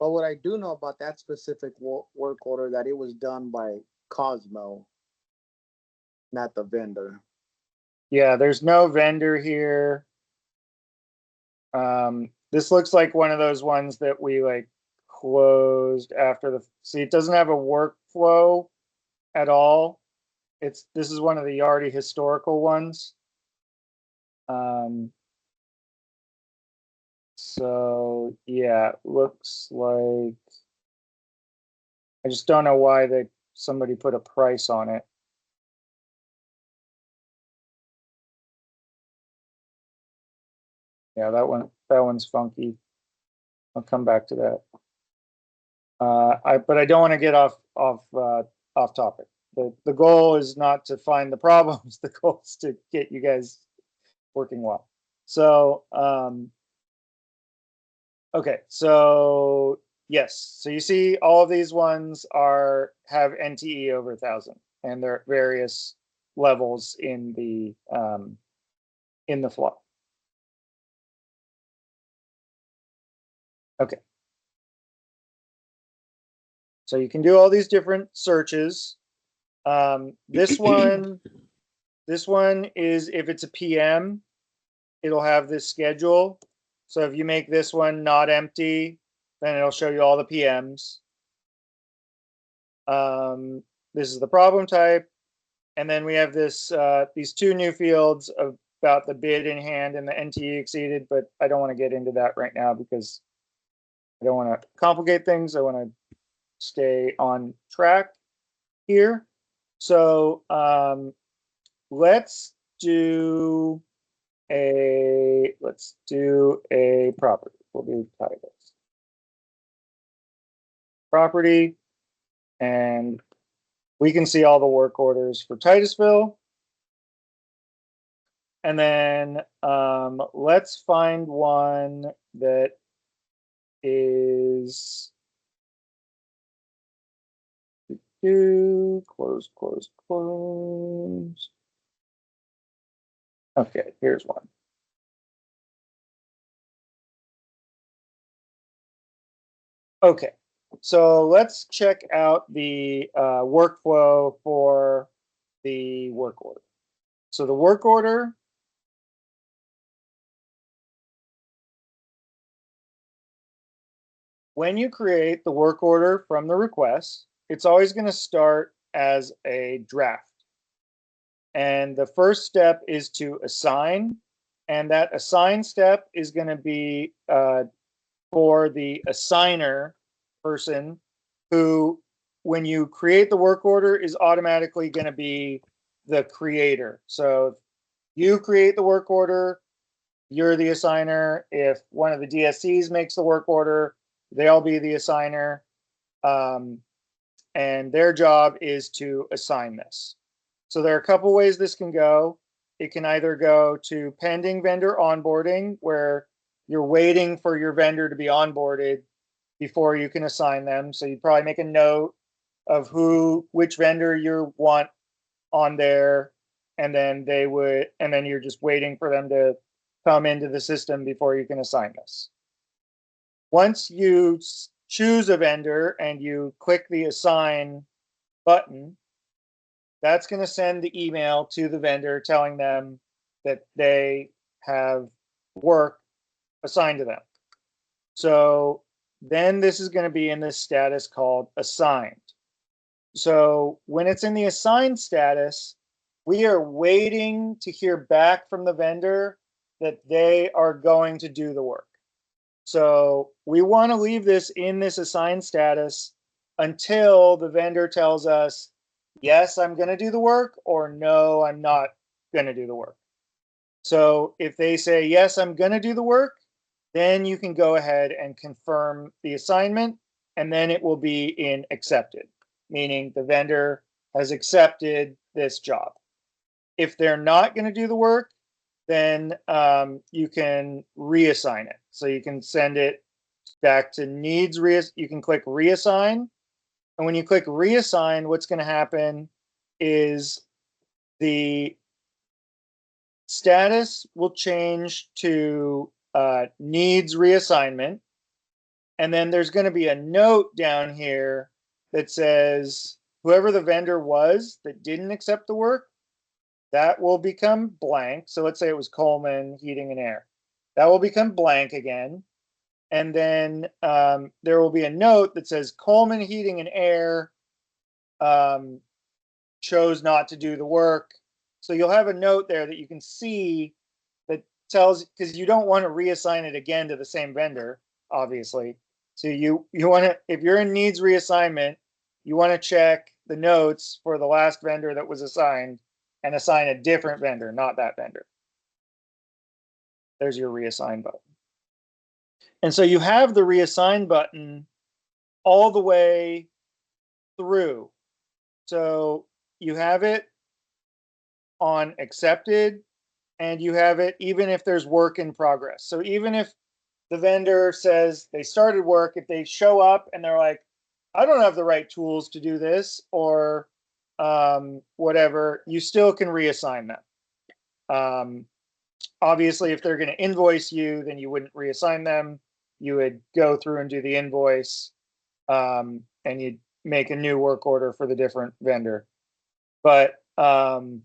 But what I do know about that specific work order, that it was done by Cosmo, not the vendor.
Yeah, there's no vendor here. This looks like one of those ones that we like closed after see, it doesn't have a workflow at all. This is one of the Yardi historical ones. So yeah, it looks like, I just don't know why somebody put a price on it. Yeah, that one's funky. I'll come back to that. But I don't want to get off topic. The goal is not to find the problems. The goal is to get you guys working well. So okay, so yes, so you see all of these ones have NTE over 1,000, and they're at various levels in the flow. Okay. So you can do all these different searches. This one is, if it's a PM, it'll have this schedule. So if you make this one not empty, then it'll show you all the PMs. This is the problem type. And then we have these two new fields about the bid in hand and the NTE exceeded, but I don't want to get into that right now because I don't want to complicate things. I want to stay on track here. So let's do let's do a property. We'll do titles. Property, and we can see all the work orders for Titusville. And then let's find one that is close. Okay, here's one. Okay, so let's check out the workflow for the work order. So the work order, when you create the work order from the request, it's always going to start as a draft. And the first step is to assign, and that assign step is going to be for the assigner person who, when you create the work order, is automatically going to be the creator. So you create the work order, you're the assigner. If one of the DSCs makes the work order, they'll be the assigner. And their job is to assign this. So there are a couple ways this can go. It can either go to pending vendor onboarding, where you're waiting for your vendor to be onboarded before you can assign them. So you probably make a note of which vendor you want on there, and then you're just waiting for them to come into the system before you can assign this. Once you choose a vendor and you click the assign button, that's going to send the email to the vendor telling them that they have work assigned to them. So then this is going to be in this status called assigned. So when it's in the assigned status, we are waiting to hear back from the vendor that they are going to do the work. So we want to leave this in this assigned status until the vendor tells us, yes, I'm going to do the work, or no, I'm not going to do the work. So if they say, yes, I'm going to do the work, then you can go ahead and confirm the assignment, and then it will be in accepted, meaning the vendor has accepted this job. If they're not going to do the work, then you can reassign it. So you can send it back to needs. You can click reassign. And when you click reassign, what's going to happen is the status will change to needs reassignment. And then there's going to be a note down here that says whoever the vendor was that didn't accept the work, that will become blank. So let's say it was Coleman Heating and Air. That will become blank again. And then there will be a note that says Coleman Heating and Air chose not to do the work. So you'll have a note there that you can see that tells, because you don't want to reassign it again to the same vendor, obviously. So you want to, if you're in needs reassignment, you want to check the notes for the last vendor that was assigned and assign a different vendor, not that vendor. There's your reassign button. And so you have the reassign button all the way through. So you have it on accepted, and you have it even if there's work in progress. So even if the vendor says they started work, if they show up and they're like, I don't have the right tools to do this, or whatever, you still can reassign them. Obviously, if they're going to invoice you, then you wouldn't reassign them. You would go through and do the invoice, and you'd make a new work order for the different vendor. But those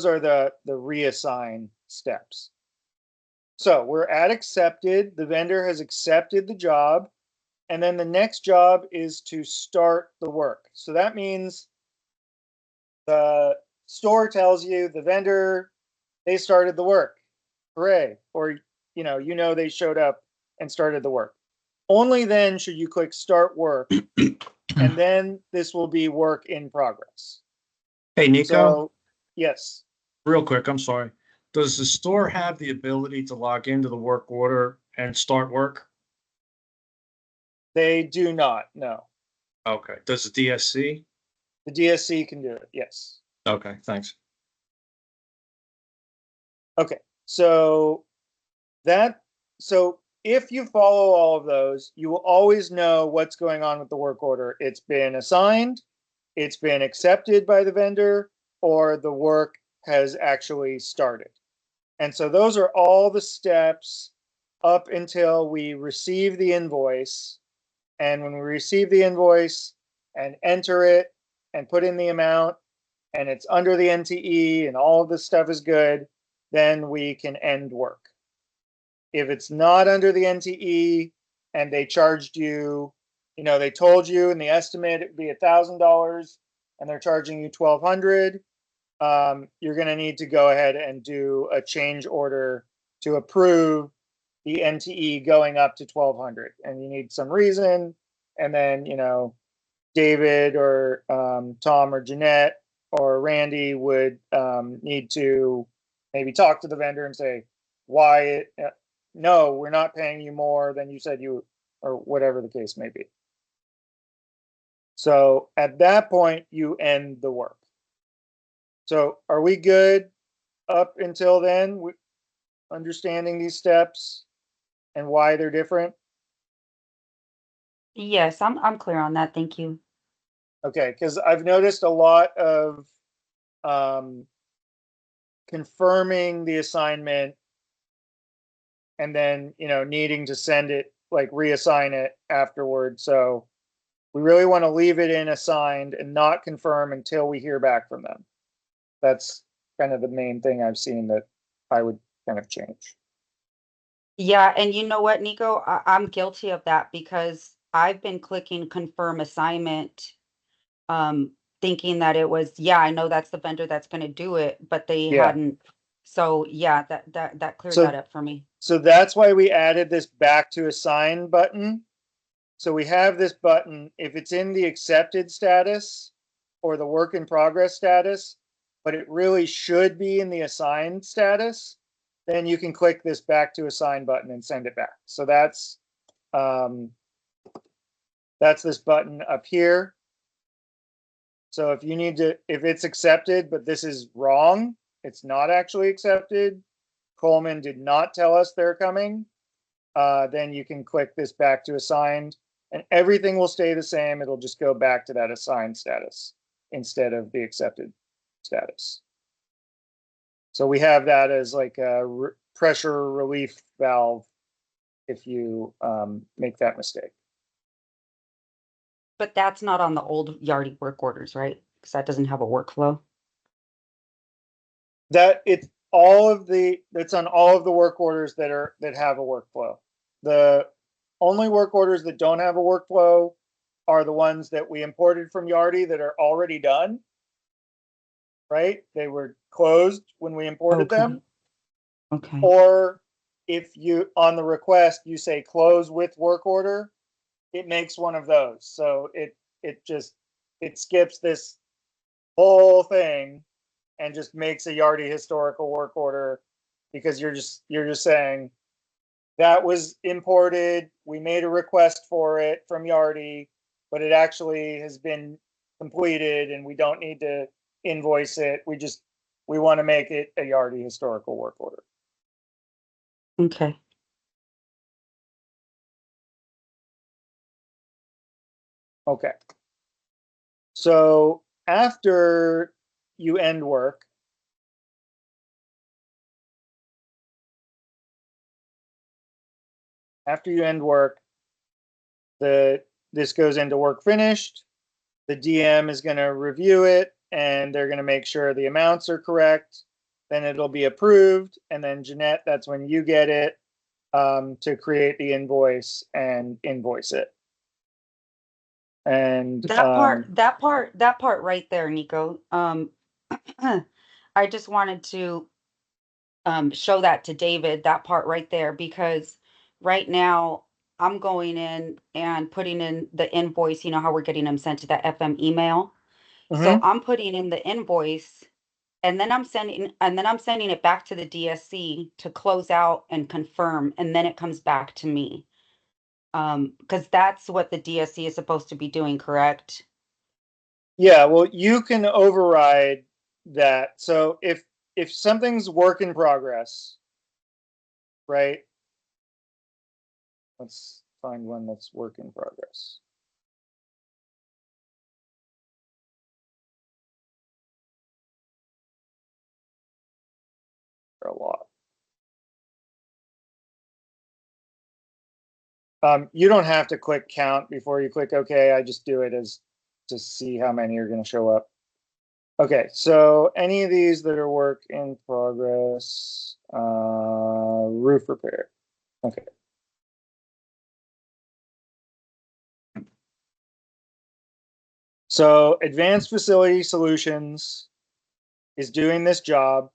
are the reassign steps. So we're at accepted. The vendor has accepted the job. And then the next job is to start the work. So that means the store tells you the vendor, they started the work. Hooray. Or, they showed up and started the work. Only then should you click start work. And then this will be work in progress.
Hey, Nico,
So, yes.
Real quick, I'm sorry. Does the store have the ability to log into the work order and start work?
They do not, no.
Okay. Does the DSC?
The DSC can do it, yes.
Okay, thanks.
Okay, so so if you follow all of those, you will always know what's going on with the work order. It's been assigned, it's been accepted by the vendor, or the work has actually started. And so those are all the steps up until we receive the invoice. And when we receive the invoice and enter it and put in the amount and it's under the NTE and all of this stuff is good, then we can end work. If it's not under the NTE and they charged you, they told you in the estimate it'd be $1,000 and they're charging you 1,200, you're going to need to go ahead and do a change order to approve the NTE going up to 1,200, and you need some reason. And then, David or Tom or Jeanette or Randy would need to maybe talk to the vendor and say, why, no, we're not paying you more than you said you, or whatever the case may be. So at that point, you end the work. So are we good up until then, understanding these steps and why they're different?
Yes, I'm clear on that. Thank you.
Okay, because I've noticed a lot of confirming the assignment and then, needing to send it, like reassign it afterward. So we really want to leave it in assigned and not confirm until we hear back from them. That's kind of the main thing I've seen that I would kind of change.
Yeah, and you know what, Nico? I'm guilty of that because I've been clicking confirm assignment, um, thinking that it was, yeah, I know that's the vendor that's going to do it, but they
Yeah.
hadn't. So yeah, that cleared
So-
that up for me.
So that's why we added this back to assign button. So we have this button, if it's in the accepted status or the work in progress status, but it really should be in the assigned status, then you can click this back to assign button and send it back. So that's this button up here. So if it's accepted, but this is wrong, it's not actually accepted, Coleman did not tell us they're coming, then you can click this back to assigned and everything will stay the same. It'll just go back to that assigned status instead of the accepted status. So we have that as like a pressure relief valve if you make that mistake.
But that's not on the old Yardi work orders, right? Because that doesn't have a workflow.
That's on all of the work orders that have a workflow. The only work orders that don't have a workflow are the ones that we imported from Yardi that are already done. Right? They were closed when we imported them.
Okay.
Or if you, on the request, you say close with work order, it makes one of those. So it skips this whole thing and just makes a Yardi historical work order because you're just saying that was imported. We made a request for it from Yardi, but it actually has been completed and we don't need to invoice it. We want to make it a Yardi historical work order.
Okay.
Okay. So after you end work, this goes into work finished. The DM is going to review it and they're going to make sure the amounts are correct. Then it'll be approved. And then Jeanette, that's when you get it to create the invoice and invoice it. And
That part right there, Nico. I just wanted to show that to David, that part right there, because right now I'm going in and putting in the invoice, you know how we're getting them sent to that FM email. So
Mhm.
I'm putting in the invoice and then I'm sending it back to the DSC to close out and confirm, and then it comes back to me. Because that's what the DSC is supposed to be doing, correct?
Yeah, well, you can override that. So if something's work in progress, right? Let's find one that's work in progress. A lot. You don't have to click count before you click OK. I just do it as to see how many are going to show up. Okay, so any of these that are work in progress, roof repair. Okay. So Advanced Facility Solutions is doing this job,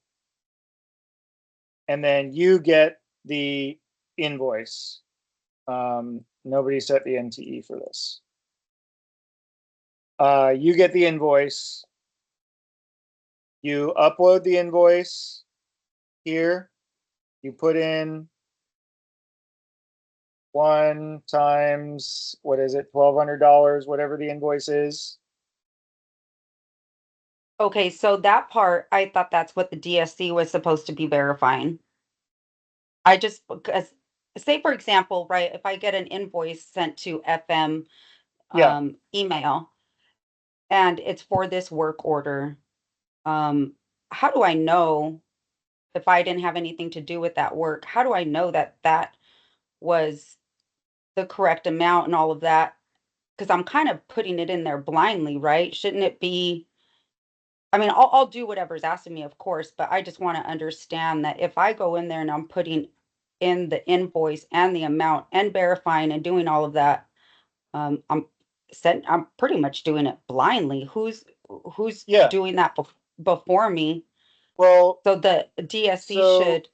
and then you get the invoice. Nobody set the NTE for this. You get the invoice. You upload the invoice here. You put in 1 times, what is it, $1,200, whatever the invoice is.
Okay, so that part, I thought that's what the DSC was supposed to be verifying. I just, because, say for example, right, if I get an invoice sent to FM
Yeah.
email and it's for this work order, how do I know if I didn't have anything to do with that work? How do I know that that was the correct amount and all of that? Because I'm kind of putting it in there blindly, right? Shouldn't it be? I mean, I'll do whatever's asked of me, of course, but I just want to understand that if I go in there and I'm putting in the invoice and the amount and verifying and doing all of that, I'm pretty much doing it blindly. Who's
Yeah.
doing that before me?
Well,
So the DSC
so
should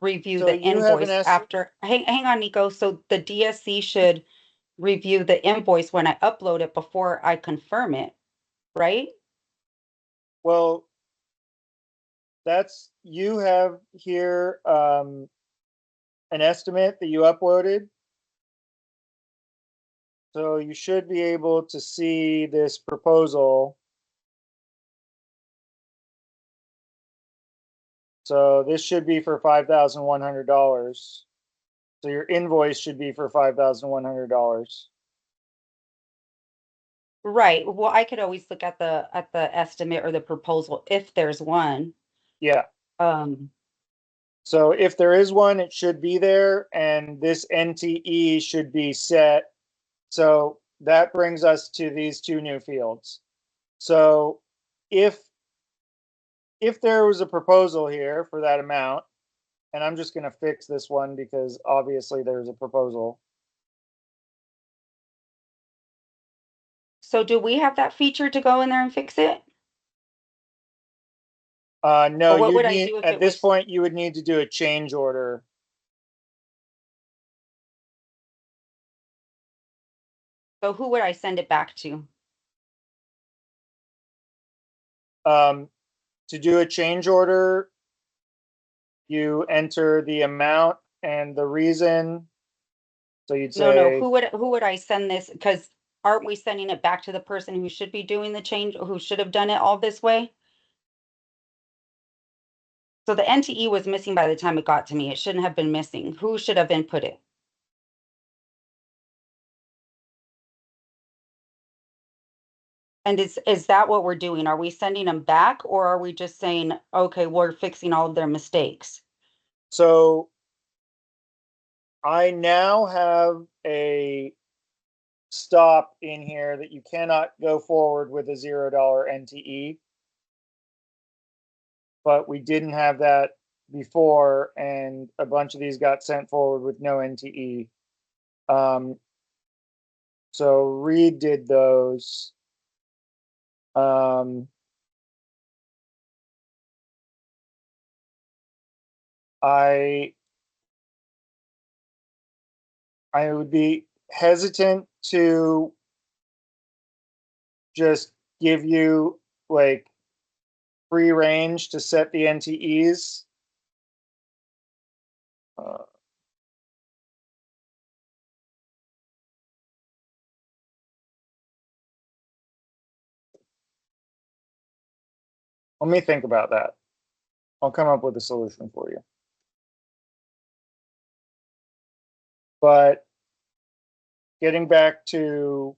review
so
the
you have an
invoice after. Hang on, Nico. So the DSC should review the invoice when I upload it before I confirm it, right?
well, that's, you have here an estimate that you uploaded. So you should be able to see this proposal. So this should be for $5,100. So your invoice should be for $5,100.
Right. Well, I could always look at the estimate or the proposal if there's one.
Yeah.
Um,
So if there is one, it should be there, and this NTE should be set. So that brings us to these two new fields. So if there was a proposal here for that amount, and I'm just going to fix this one because obviously there's a proposal.
so do we have that feature to go in there and fix it?
No,
Or what
you'd
would I
need,
do if
at
it
this
was,
point, you would need to do a change order.
so who would I send it back to?
To do a change order, you enter the amount and the reason. So you'd
No,
say,
who would I send this? Because aren't we sending it back to the person who should be doing the change, who should have done it all this way? So the NTE was missing by the time it got to me. It shouldn't have been missing. Who should have input it? And is that what we're doing? Are we sending them back or are we just saying, okay, we're fixing all of their mistakes?
so I now have a stop in here that you cannot go forward with a $0 NTE. But we didn't have that before, and a bunch of these got sent forward with no NTE. So Reed did those. I would be hesitant to just give you like free range to set the NTEs. Let me think about that. I'll come up with a solution for you. But getting back to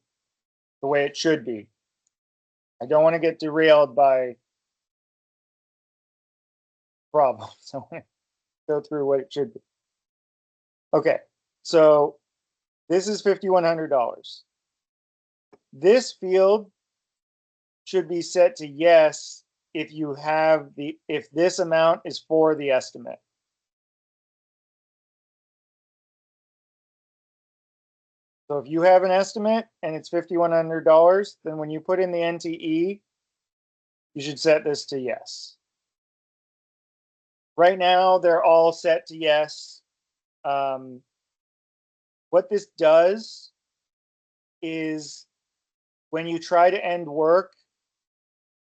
the way it should be, I don't want to get derailed by problems. So I want to go through what it should be. Okay, so this is $5,100. This field should be set to yes if you have if this amount is for the estimate. So if you have an estimate and it's $5,100, then when you put in the NTE, you should set this to yes. Right now, they're all set to yes. What this does is when you try to end work,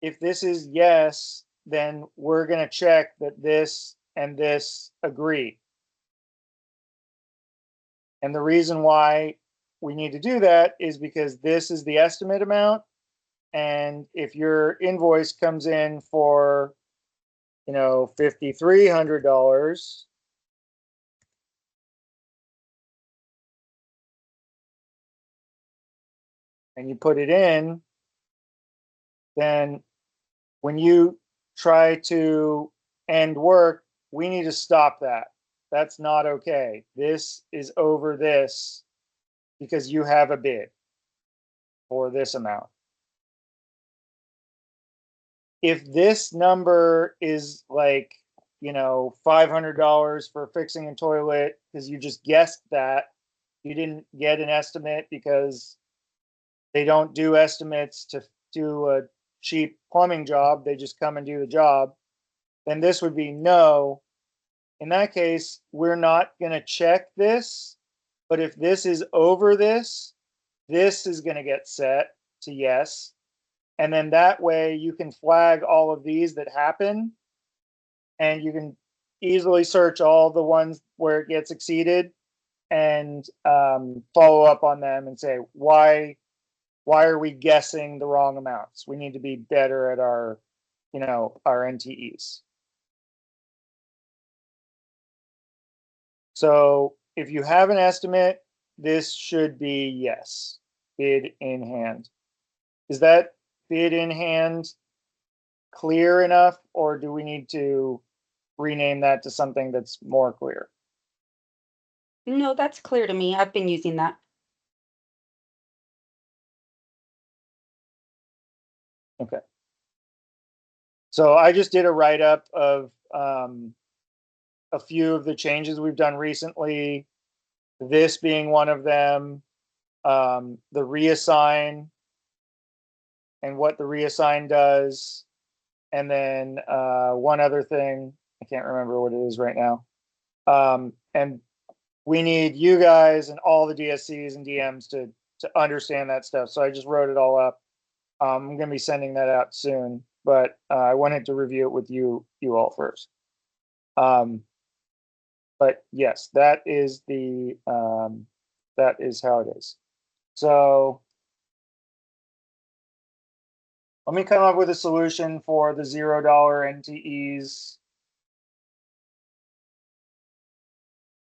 if this is yes, then we're going to check that this and this agree. And the reason why we need to do that is because this is the estimate amount. And if your invoice comes in for, $5,300, and you put it in, then when you try to end work, we need to stop that. That's not okay. This is over this because you have a bid for this amount. If this number is like, $500 for fixing a toilet because you just guessed that, you didn't get an estimate because they don't do estimates to do a cheap plumbing job, they just come and do the job, then this would be no. In that case, we're not going to check this, but if this is over this is going to get set to yes. And then that way you can flag all of these that happen, and you can easily search all the ones where it gets exceeded and follow up on them and say, why are we guessing the wrong amounts? We need to be better at our NTEs. So if you have an estimate, this should be yes, bid in hand. Is that bid in hand clear enough, or do we need to rename that to something that's more clear?
No, that's clear to me. I've been using that.
Okay. So I just did a write-up of a few of the changes we've done recently, this being one of them, the reassign and what the reassign does, and then one other thing, I can't remember what it is right now. And we need you guys and all the DSCs and DMs to understand that stuff. So I just wrote it all up. I'm going to be sending that out soon, but I wanted to review it with you all first. But yes, that is that is how it is. So let me come up with a solution for the $0 NTEs.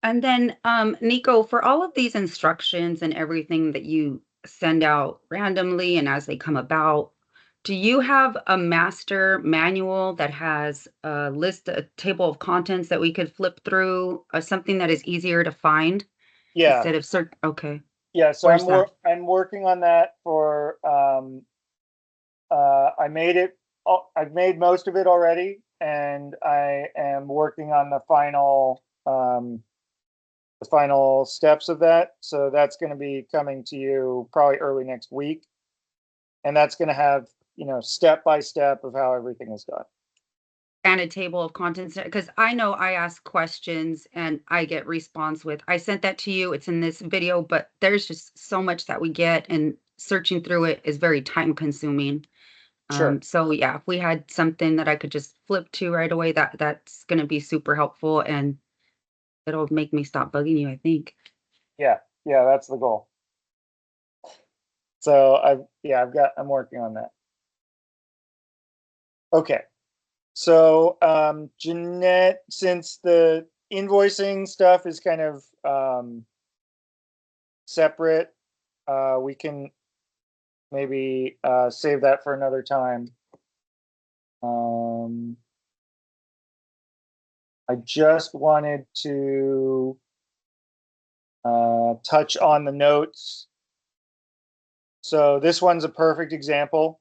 And then, Nico, for all of these instructions and everything that you send out randomly and as they come about, do you have a master manual that has a table of contents that we could flip through, something that is easier to find?
Yeah.
Instead of search. Okay.
Yeah. So
Where's that?
I'm working on that for, I've made most of it already, and I am working on the final steps of that. So that's going to be coming to you probably early next week. And that's going to have, step by step of how everything is done.
And a table of contents, because I know I ask questions and I get response with, I sent that to you, it's in this video, but there's just so much that we get, and searching through it is very time consuming.
Sure.
So yeah, if we had something that I could just flip to right away, that's gonna be super helpful and it'll make me stop bugging you, I think.
Yeah, that's the goal. So I'm working on that. Okay. So, Jeanette, since the invoicing stuff is kind of, separate, we can maybe, save that for another time. I just wanted to, touch on the notes. So this one's a perfect example.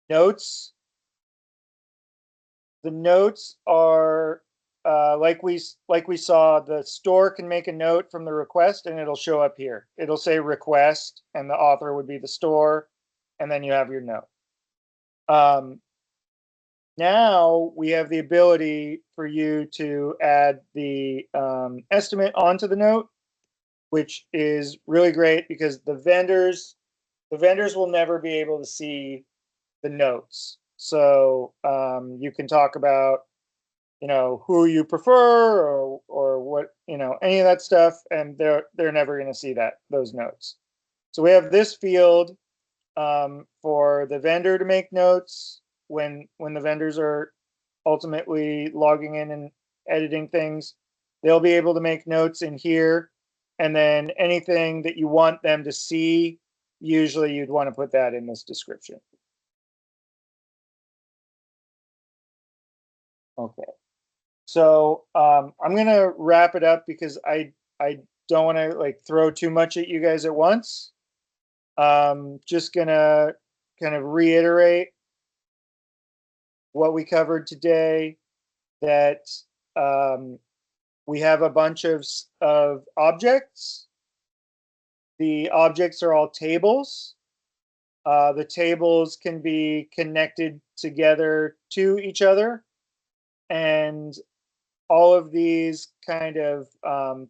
Notes. The notes are like we saw. The store can make a note from the request, and it'll show up here. It'll say request, and the author would be the store, and then you have your note. Now we have the ability for you to add the estimate onto the note, which is really great because the vendors will never be able to see the notes. So you can talk about, who you prefer or what, any of that stuff, and they're never going to see those notes. So we have this field for the vendor to make notes when the vendors are ultimately logging in and editing things. They'll be able to make notes in here, and then anything that you want them to see, usually you'd want to put that in this description. Okay. So I'm gonna wrap it up because I don't want to like throw too much at you guys at once. Just gonna kind of reiterate what we covered today. That we have a bunch of objects. The objects are all tables. The tables can be connected together to each other, and all of these kind of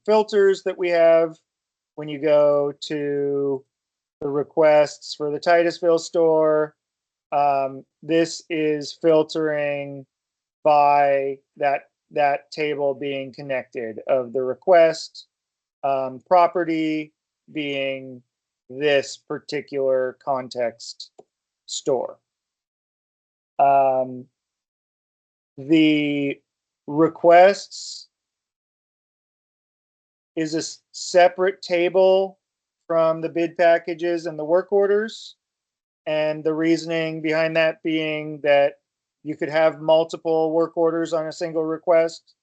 filters that we have when you go to the requests for the Titusville store. This is filtering by that table being connected of the request, property being this particular context store. The requests is a separate table from the bid packages and the work orders. And the reasoning behind that being that you could have multiple work orders on a single request.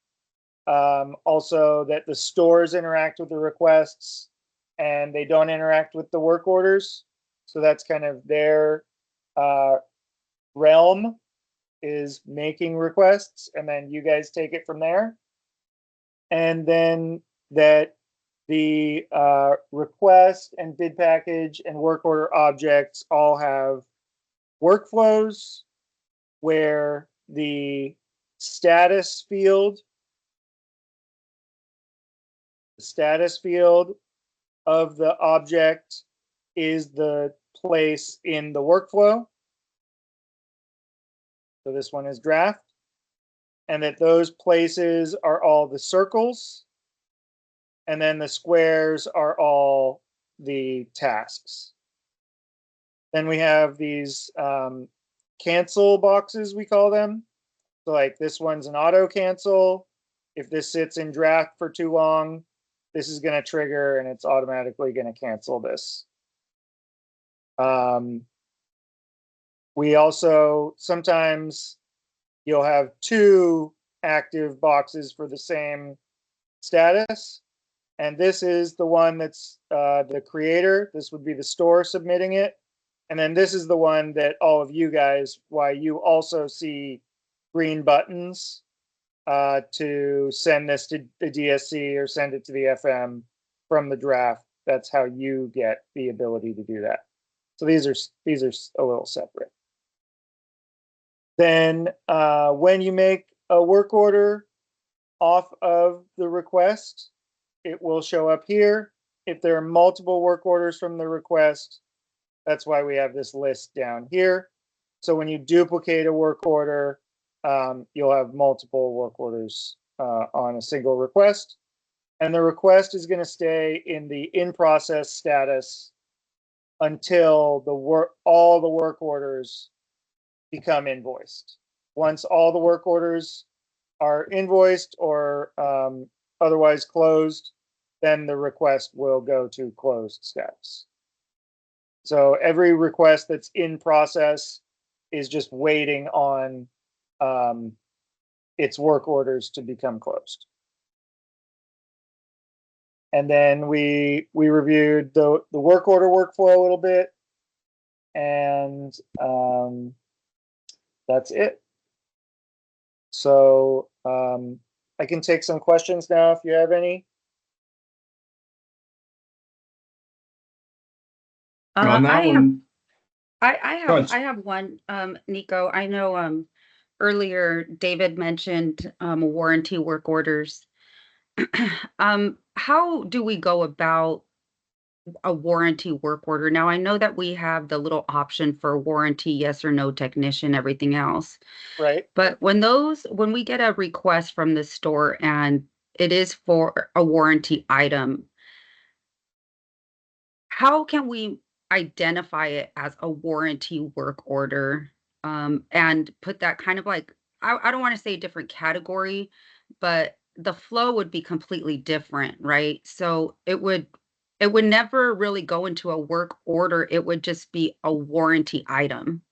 Also that the stores interact with the requests and they don't interact with the work orders. So that's kind of their realm, is making requests, and then you guys take it from there. And then that the request and bid package and work order objects all have workflows where the status field of the object is the place in the workflow. So this one is draft. And that those places are all the circles. And then the squares are all the tasks. Then we have these cancel boxes, we call them. So like this one's an auto cancel. If this sits in draft for too long, this is going to trigger and it's automatically going to cancel this. We also sometimes you'll have two active boxes for the same status. And this is the one that's the creator. This would be the store submitting it. And then this is the one that all of you guys, why you also see green buttons to send this to the DSC or send it to the FM from the draft. That's how you get the ability to do that. So these are a little separate. Then when you make a work order off of the request, it will show up here. If there are multiple work orders from the request, That's why we have this list down here. So when you duplicate a work order, you'll have multiple work orders on a single request. And the request is going to stay in the in-process status until all the work orders become invoiced. Once all the work orders are invoiced or otherwise closed, then the request will go to closed status. So every request that's in process is just waiting on its work orders to become closed. And then we reviewed the work order workflow a little bit, and that's it. So I can take some questions now if you have any.
On that one, Go ahead.
I have one, Nico. I know earlier David mentioned warranty work orders. How do we go about a warranty work order? Now I know that we have the little option for warranty, yes or no technician, everything else.
Right.
But when we get a request from the store and it is for a warranty item, how can we identify it as a warranty work order, and put that kind of like, I don't want to say a different category, but the flow would be completely different, right? So it would never really go into a work order. It would just be a warranty item.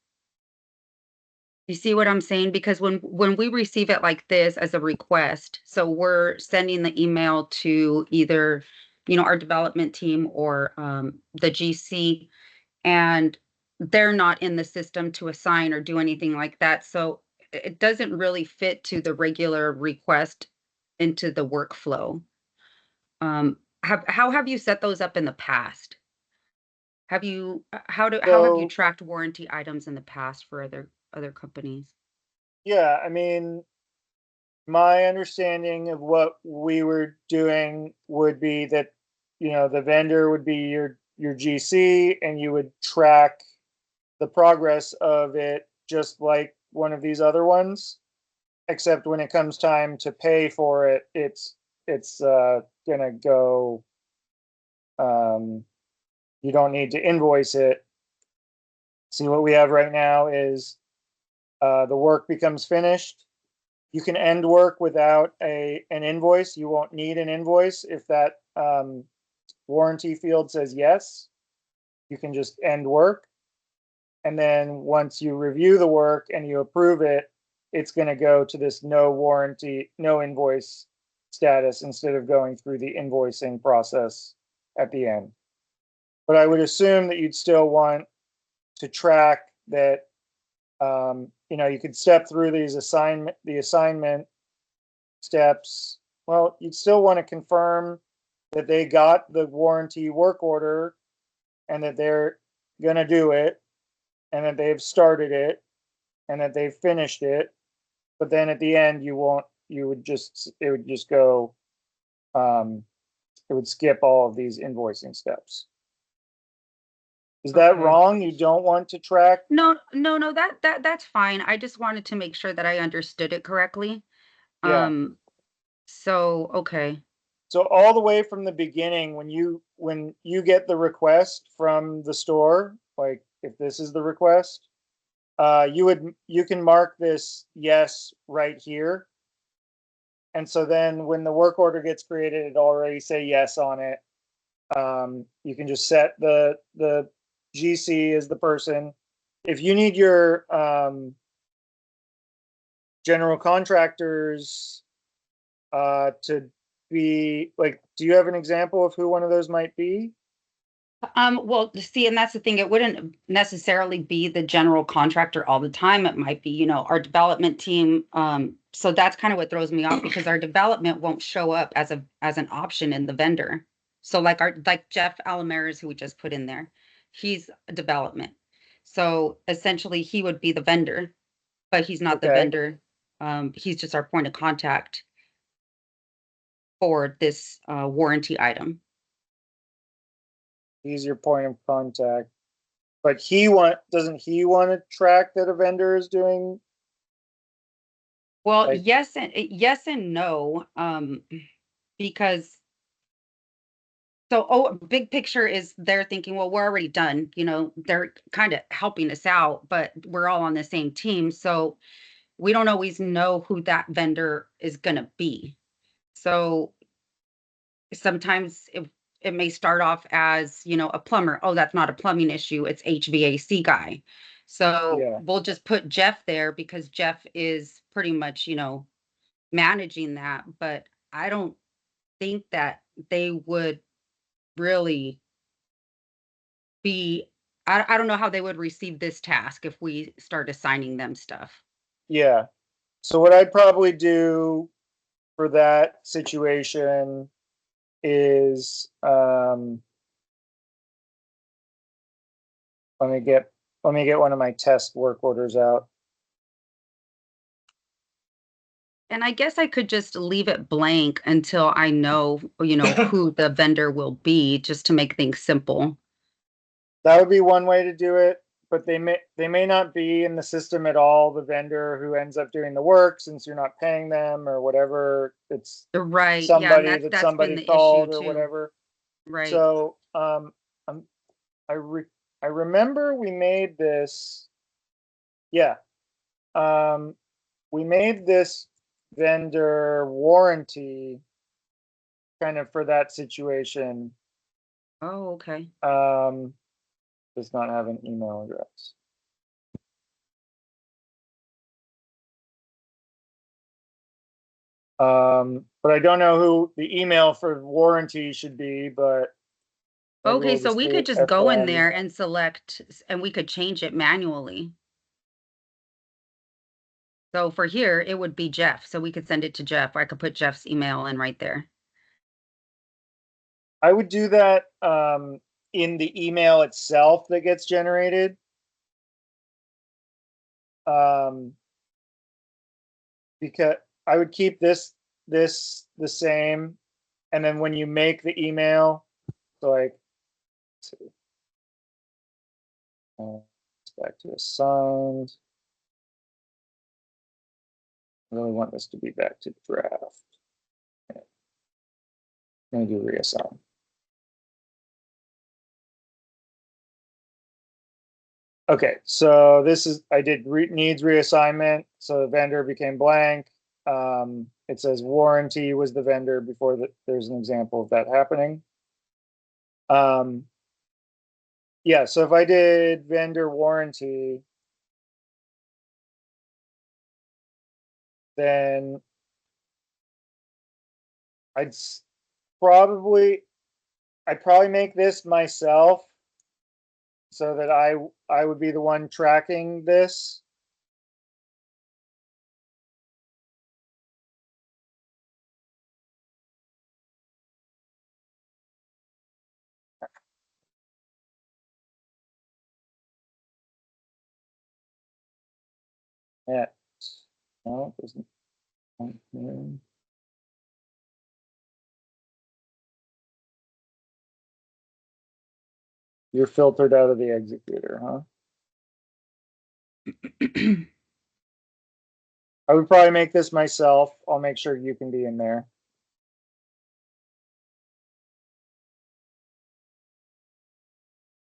You see what I'm saying? Because when we receive it like this as a request, so we're sending the email to either, our development team or the GC, and they're not in the system to assign or do anything like that. So it doesn't really fit to the regular request into the workflow. How have you set those up in the past? How have you
So
tracked warranty items in the past for other companies?
yeah, I mean, my understanding of what we were doing would be that, the vendor would be your GC, and you would track the progress of it just like one of these other ones, except when it comes time to pay for it, it's gonna go, you don't need to invoice it. See, what we have right now is the work becomes finished. You can end work without an invoice. You won't need an invoice if that warranty field says yes. You can just end work. And then once you review the work and you approve it, it's going to go to this no warranty, no invoice status instead of going through the invoicing process at the end. But I would assume that you'd still want to track that. You could step through the assignment steps. Well, you'd still want to confirm that they got the warranty work order and that they're going to do it and that they've started it and that they've finished it. But then at the end, it would just go, it would skip all of these invoicing steps. Is that
Okay.
wrong? You don't want to track?
No, that's fine. I just wanted to make sure that I understood it correctly.
Yeah.
So, okay.
So all the way from the beginning, when you get the request from the store, like if this is the request, you can mark this yes right here. And so then when the work order gets created, it already say yes on it. You can just set the GC as the person. If you need your general contractors to be like, do you have an example of who one of those might be?
Well, see, and that's the thing, it wouldn't necessarily be the general contractor all the time. It might be, our development team. So that's kind of what throws me off because our development won't show up as an option in the vendor. So like Jeff Alamares, who we just put in there, he's a development. So essentially he would be the vendor, but he's not the
Okay.
vendor. He's just our point of contact for this warranty item.
He's your point of contact. But doesn't he want to track that a vendor is doing?
Well,
Like-
yes and no, because big picture is they're thinking, well, we're already done, they're kind of helping us out, but we're all on the same team. So we don't always know who that vendor is gonna be. So sometimes it may start off as, a plumber. Oh, that's not a plumbing issue, it's HVAC guy. So
Yeah.
we'll just put Jeff there because Jeff is pretty much, managing that. But I don't think that they would really be, I don't know how they would receive this task if we start assigning them stuff.
Yeah. So what I'd probably do for that situation is, let me get one of my test work orders out.
And I guess I could just leave it blank until I know, who the vendor will be, just to make things simple.
That would be one way to do it, but they may not be in the system at all, the vendor who ends up doing the work, since you're not paying them or whatever. It's
Right, yeah, and
somebody
that's
that
that's been
somebody
the
called
issue
or
too.
whatever.
Right.
So, I remember we made this. Yeah. We made this vendor warranty kind of for that situation.
Oh, okay.
Does not have an email address. But I don't know who the email for warranty should be, but maybe
Okay,
we'll
so
just
we
do
could just go in
FM.
there and select, and we could change it manually. So for here, it would be Jeff, so we could send it to Jeff, or I could put Jeff's email in right there.
I would do that in the email itself that gets generated. Because I would keep this the same, and then when you make the email, so like, let's see. It's back to assigned. I really want this to be back to draft. Okay. I'm gonna do reassign. Okay, so this is, I did needs reassignment, so the vendor became blank. It says warranty was the vendor before that. There's an example of that happening. Yeah, so if I did vendor warranty, then I'd probably, I'd probably make this myself so that I would be the one tracking this. Yeah. No, it doesn't. Okay. You're filtered out of the executor, huh? I would probably make this myself. I'll make sure you can be in there.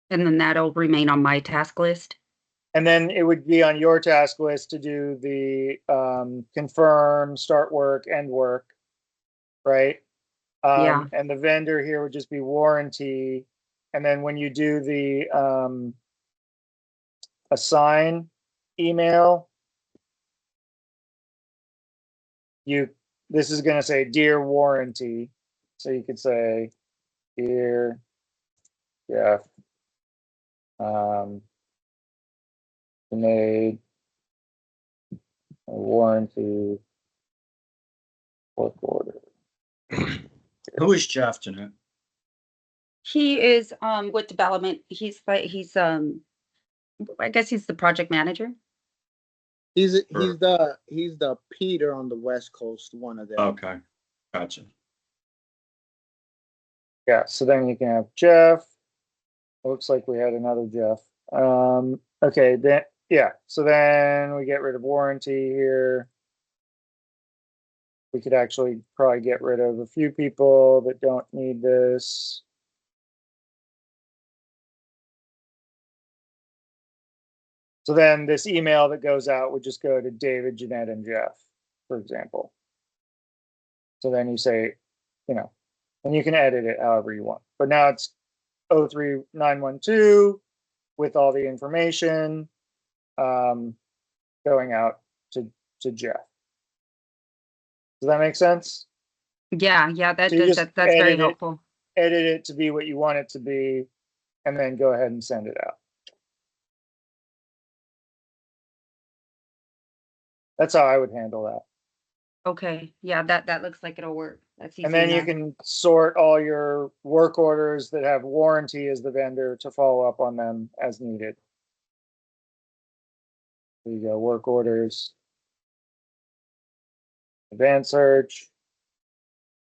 And then that'll remain on my task list.
And then it would be on your task list to do the confirm, start work, end work, right?
Yeah.
And the vendor here would just be warranty. And then when you do the assign email, this is going to say dear warranty. So you could say, dear Jeff, made a warranty work order.
Who is Jeff, Jeanette?
He is with development. I guess he's the project manager.
He's
Sure.
the Peter on the West Coast, one of them.
Okay, gotcha.
Yeah, so then you can have Jeff. It looks like we had another Jeff. Okay, then, yeah, so then we get rid of warranty here. We could actually probably get rid of a few people that don't need this. So then this email that goes out would just go to David, Jeanette, and Jeff, for example. So then you say, and you can edit it however you want. But now it's 03912 with all the information going out to Jeff. Does that make sense?
Yeah, that
So you
does,
just
that's very
edit it.
helpful.
Edit it to be what you want it to be, and then go ahead and send it out. That's how I would handle that.
Okay, yeah, that looks like it'll work. That's easy
And then you
enough.
can sort all your work orders that have warranty as the vendor to follow up on them as needed. There you go, work orders. Advanced search.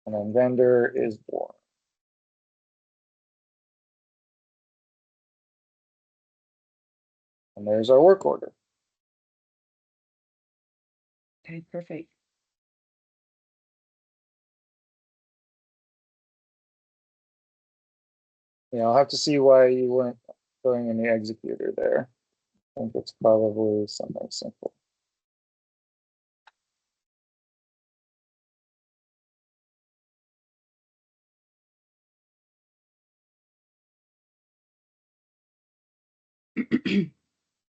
And then vendor is warranty. And there's our work order.
Okay, perfect.
Yeah, I'll have to see why you weren't going in the executor there. I think it's probably something simple.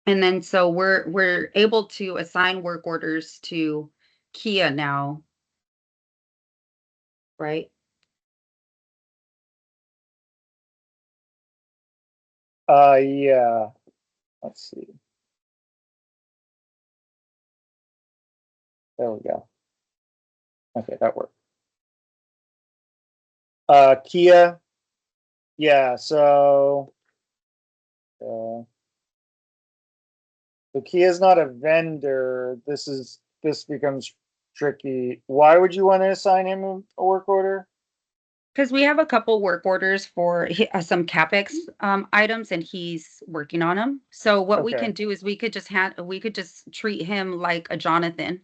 And then so we're able to assign work orders to Kia now, right?
Yeah. Let's see. There we go. Okay, that worked. Kia. Yeah, so Kia is not a vendor. This becomes tricky. Why would you want to assign him a work order?
Because we have a couple work orders for some CapEx items, and he's working on them. So what we
Okay.
can do is we could just treat him like a Jonathan.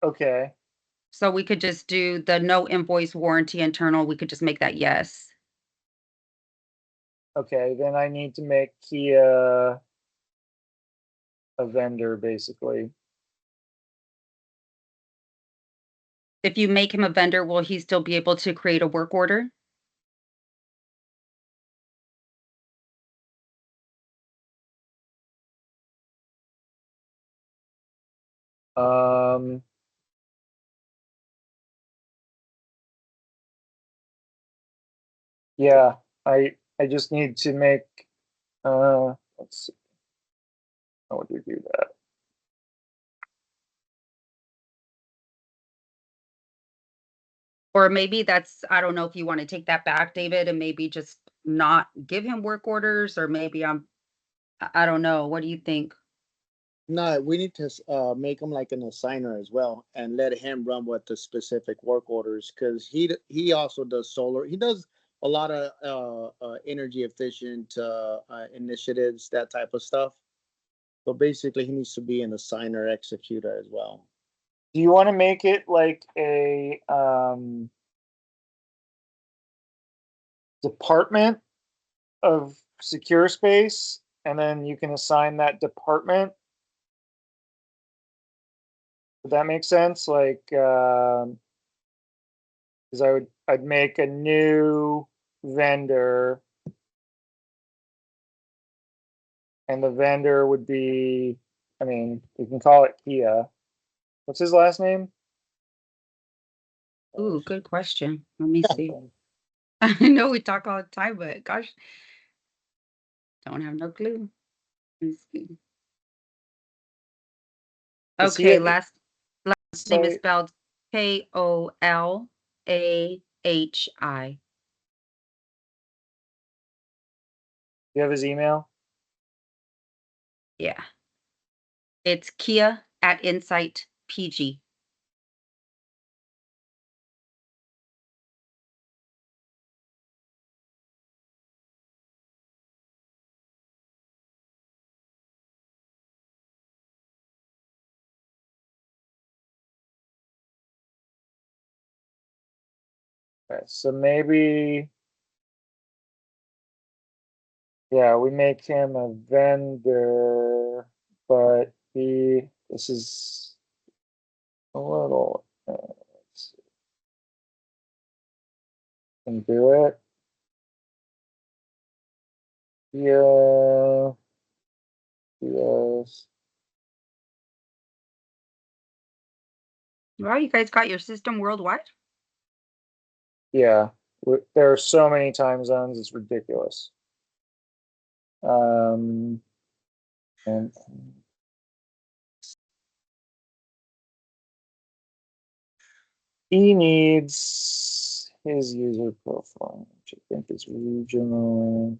Okay.
So we could just do the no invoice warranty internal. We could just make that yes.
Okay, then I need to make Kia a vendor, basically.
If you make him a vendor, will he still be able to create a work order?
Um, yeah, I just need to make, let's see. How would we do that?
Or maybe that's, I don't know if you want to take that back, David, and maybe just not give him work orders, or maybe I don't know. What do you think?
No, we need to make him like an assigner as well, and let him run with the specific work orders, because he also does solar. He does a lot of energy efficient initiatives, that type of stuff. So basically, he needs to be an assigner executor as well.
Do you want to make it like a department of secure space, and then you can assign that department? Would that make sense? Like, because I'd make a new vendor, and the vendor would be, I mean, you can call it Kia. What's his last name?
Ooh, good question. Let me see. I know we talk all the time, but gosh, don't have no clue. Let me see.
Is he
Okay,
at the
last name is
site?
spelled Kolahi.
You have his email?
Yeah. It's Kia at Insight PG.
Okay, so maybe. Yeah, we make him a vendor, but this is a little, let's see. Can do it. Yeah. Yes.
Wow, you guys got your system worldwide?
Yeah, there are so many time zones, it's ridiculous. And he needs his user profile, which I think is regional.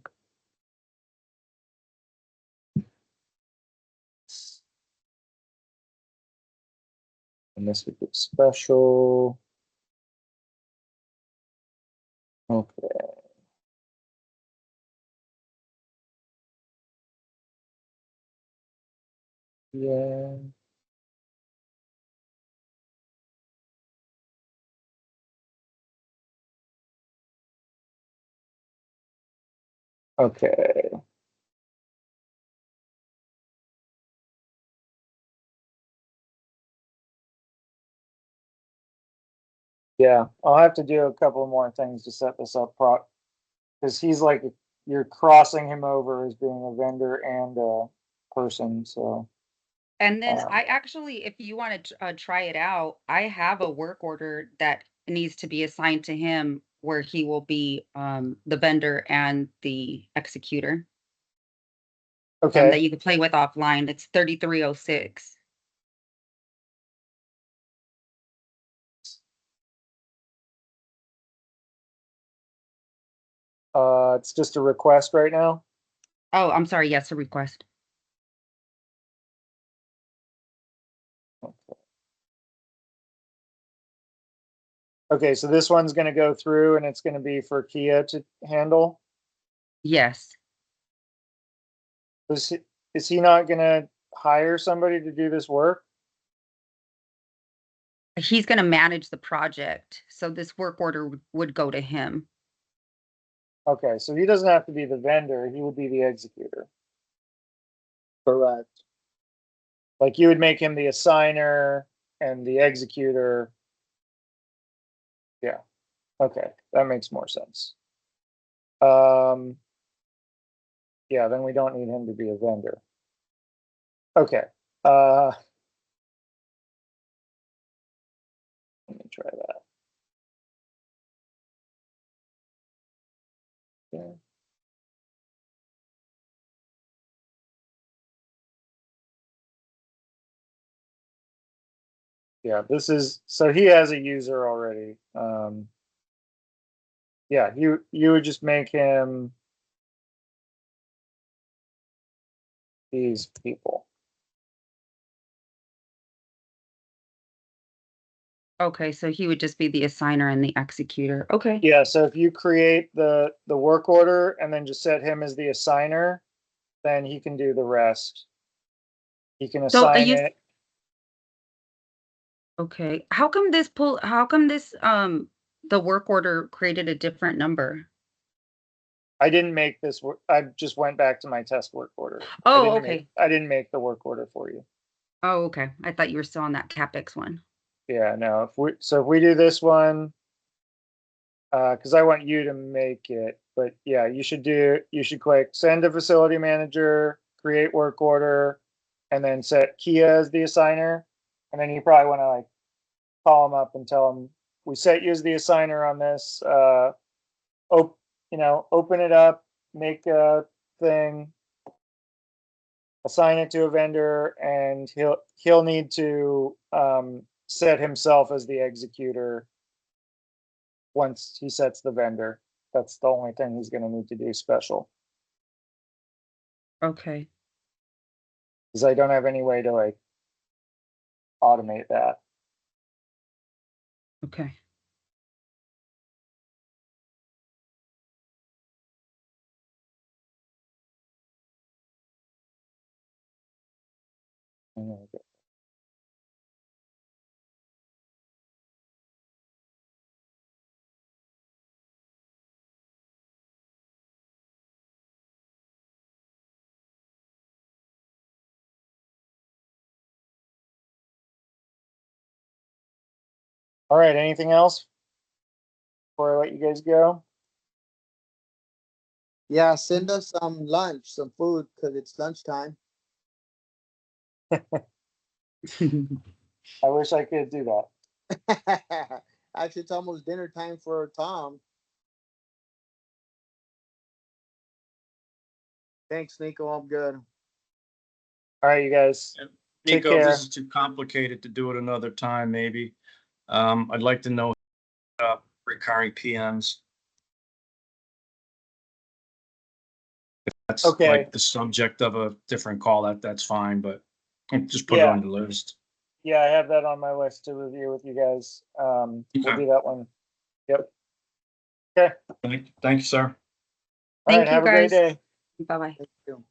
And this would be special. Okay. Yeah. Okay. Yeah, I'll have to do a couple more things to set this up because he's like, you're crossing him over as being a vendor and a person, so.
And then
Um,
I actually, if you want to try it out, I have a work order that needs to be assigned to him where he will be the vendor and the executor
Okay,
that you can play with offline. It's 3306.
it's just a request right now.
Oh, I'm sorry. Yes, a request.
Okay, so this one's gonna go through and it's gonna be for Kia to handle.
Yes.
Is he, is he not gonna hire somebody to do this work?
He's going to manage the project. So this work order would go to him.
Okay, so he doesn't have to be the vendor, he would be the executor.
Correct.
Like you would make him the assigner and the executor. Yeah, okay, that makes more sense. Yeah, then we don't need him to be a vendor. Okay, let me try that. Yeah. Yeah, this is, so he has a user already. Yeah, you would just make him these people.
Okay. So he would just be the assigner and the executor. Okay.
Yeah, so if you create the work order and then just set him as the assigner, then he can do the rest. He can
So
assign it.
okay. How come this, the work order created a different number?
I didn't make this work. I just went back to my test work order.
Oh, okay.
I didn't make the work order for you.
Oh, okay. I thought you were still on that CapEx one.
Yeah, no, if we do this one, because I want you to make it, but yeah, you should click send to facility manager, create work order, and then set Kia as the assigner. And then you probably want to like call them up and tell them, we set you as the assigner on this, open it up, make a thing, assign it to a vendor, and he'll need to set himself as the executor once he sets the vendor. That's the only thing he's going to need to do special,
Okay.
because I don't have any way to like automate that.
Okay.
All right, anything else? Before I let you guys go?
Yeah, send us some lunch, some food, because it's lunchtime.
I wish I could do that.
Actually, it's almost dinner time for Tom. Thanks, Nico. I'm good.
All right, you guys. Take
Nico, if
care.
this is too complicated to do it another time, maybe. I'd like to know, recurring PMs. If that's
Okay.
like the subject of a different call, that's fine, but just put it
Yeah.
on the list.
Yeah, I have that on my list to review with you guys. We'll
Okay.
do that one. Yep. Okay.
Thank you, sir.
All right,
Thank you,
have a great
guys.
day.
Bye-bye.
Thank you.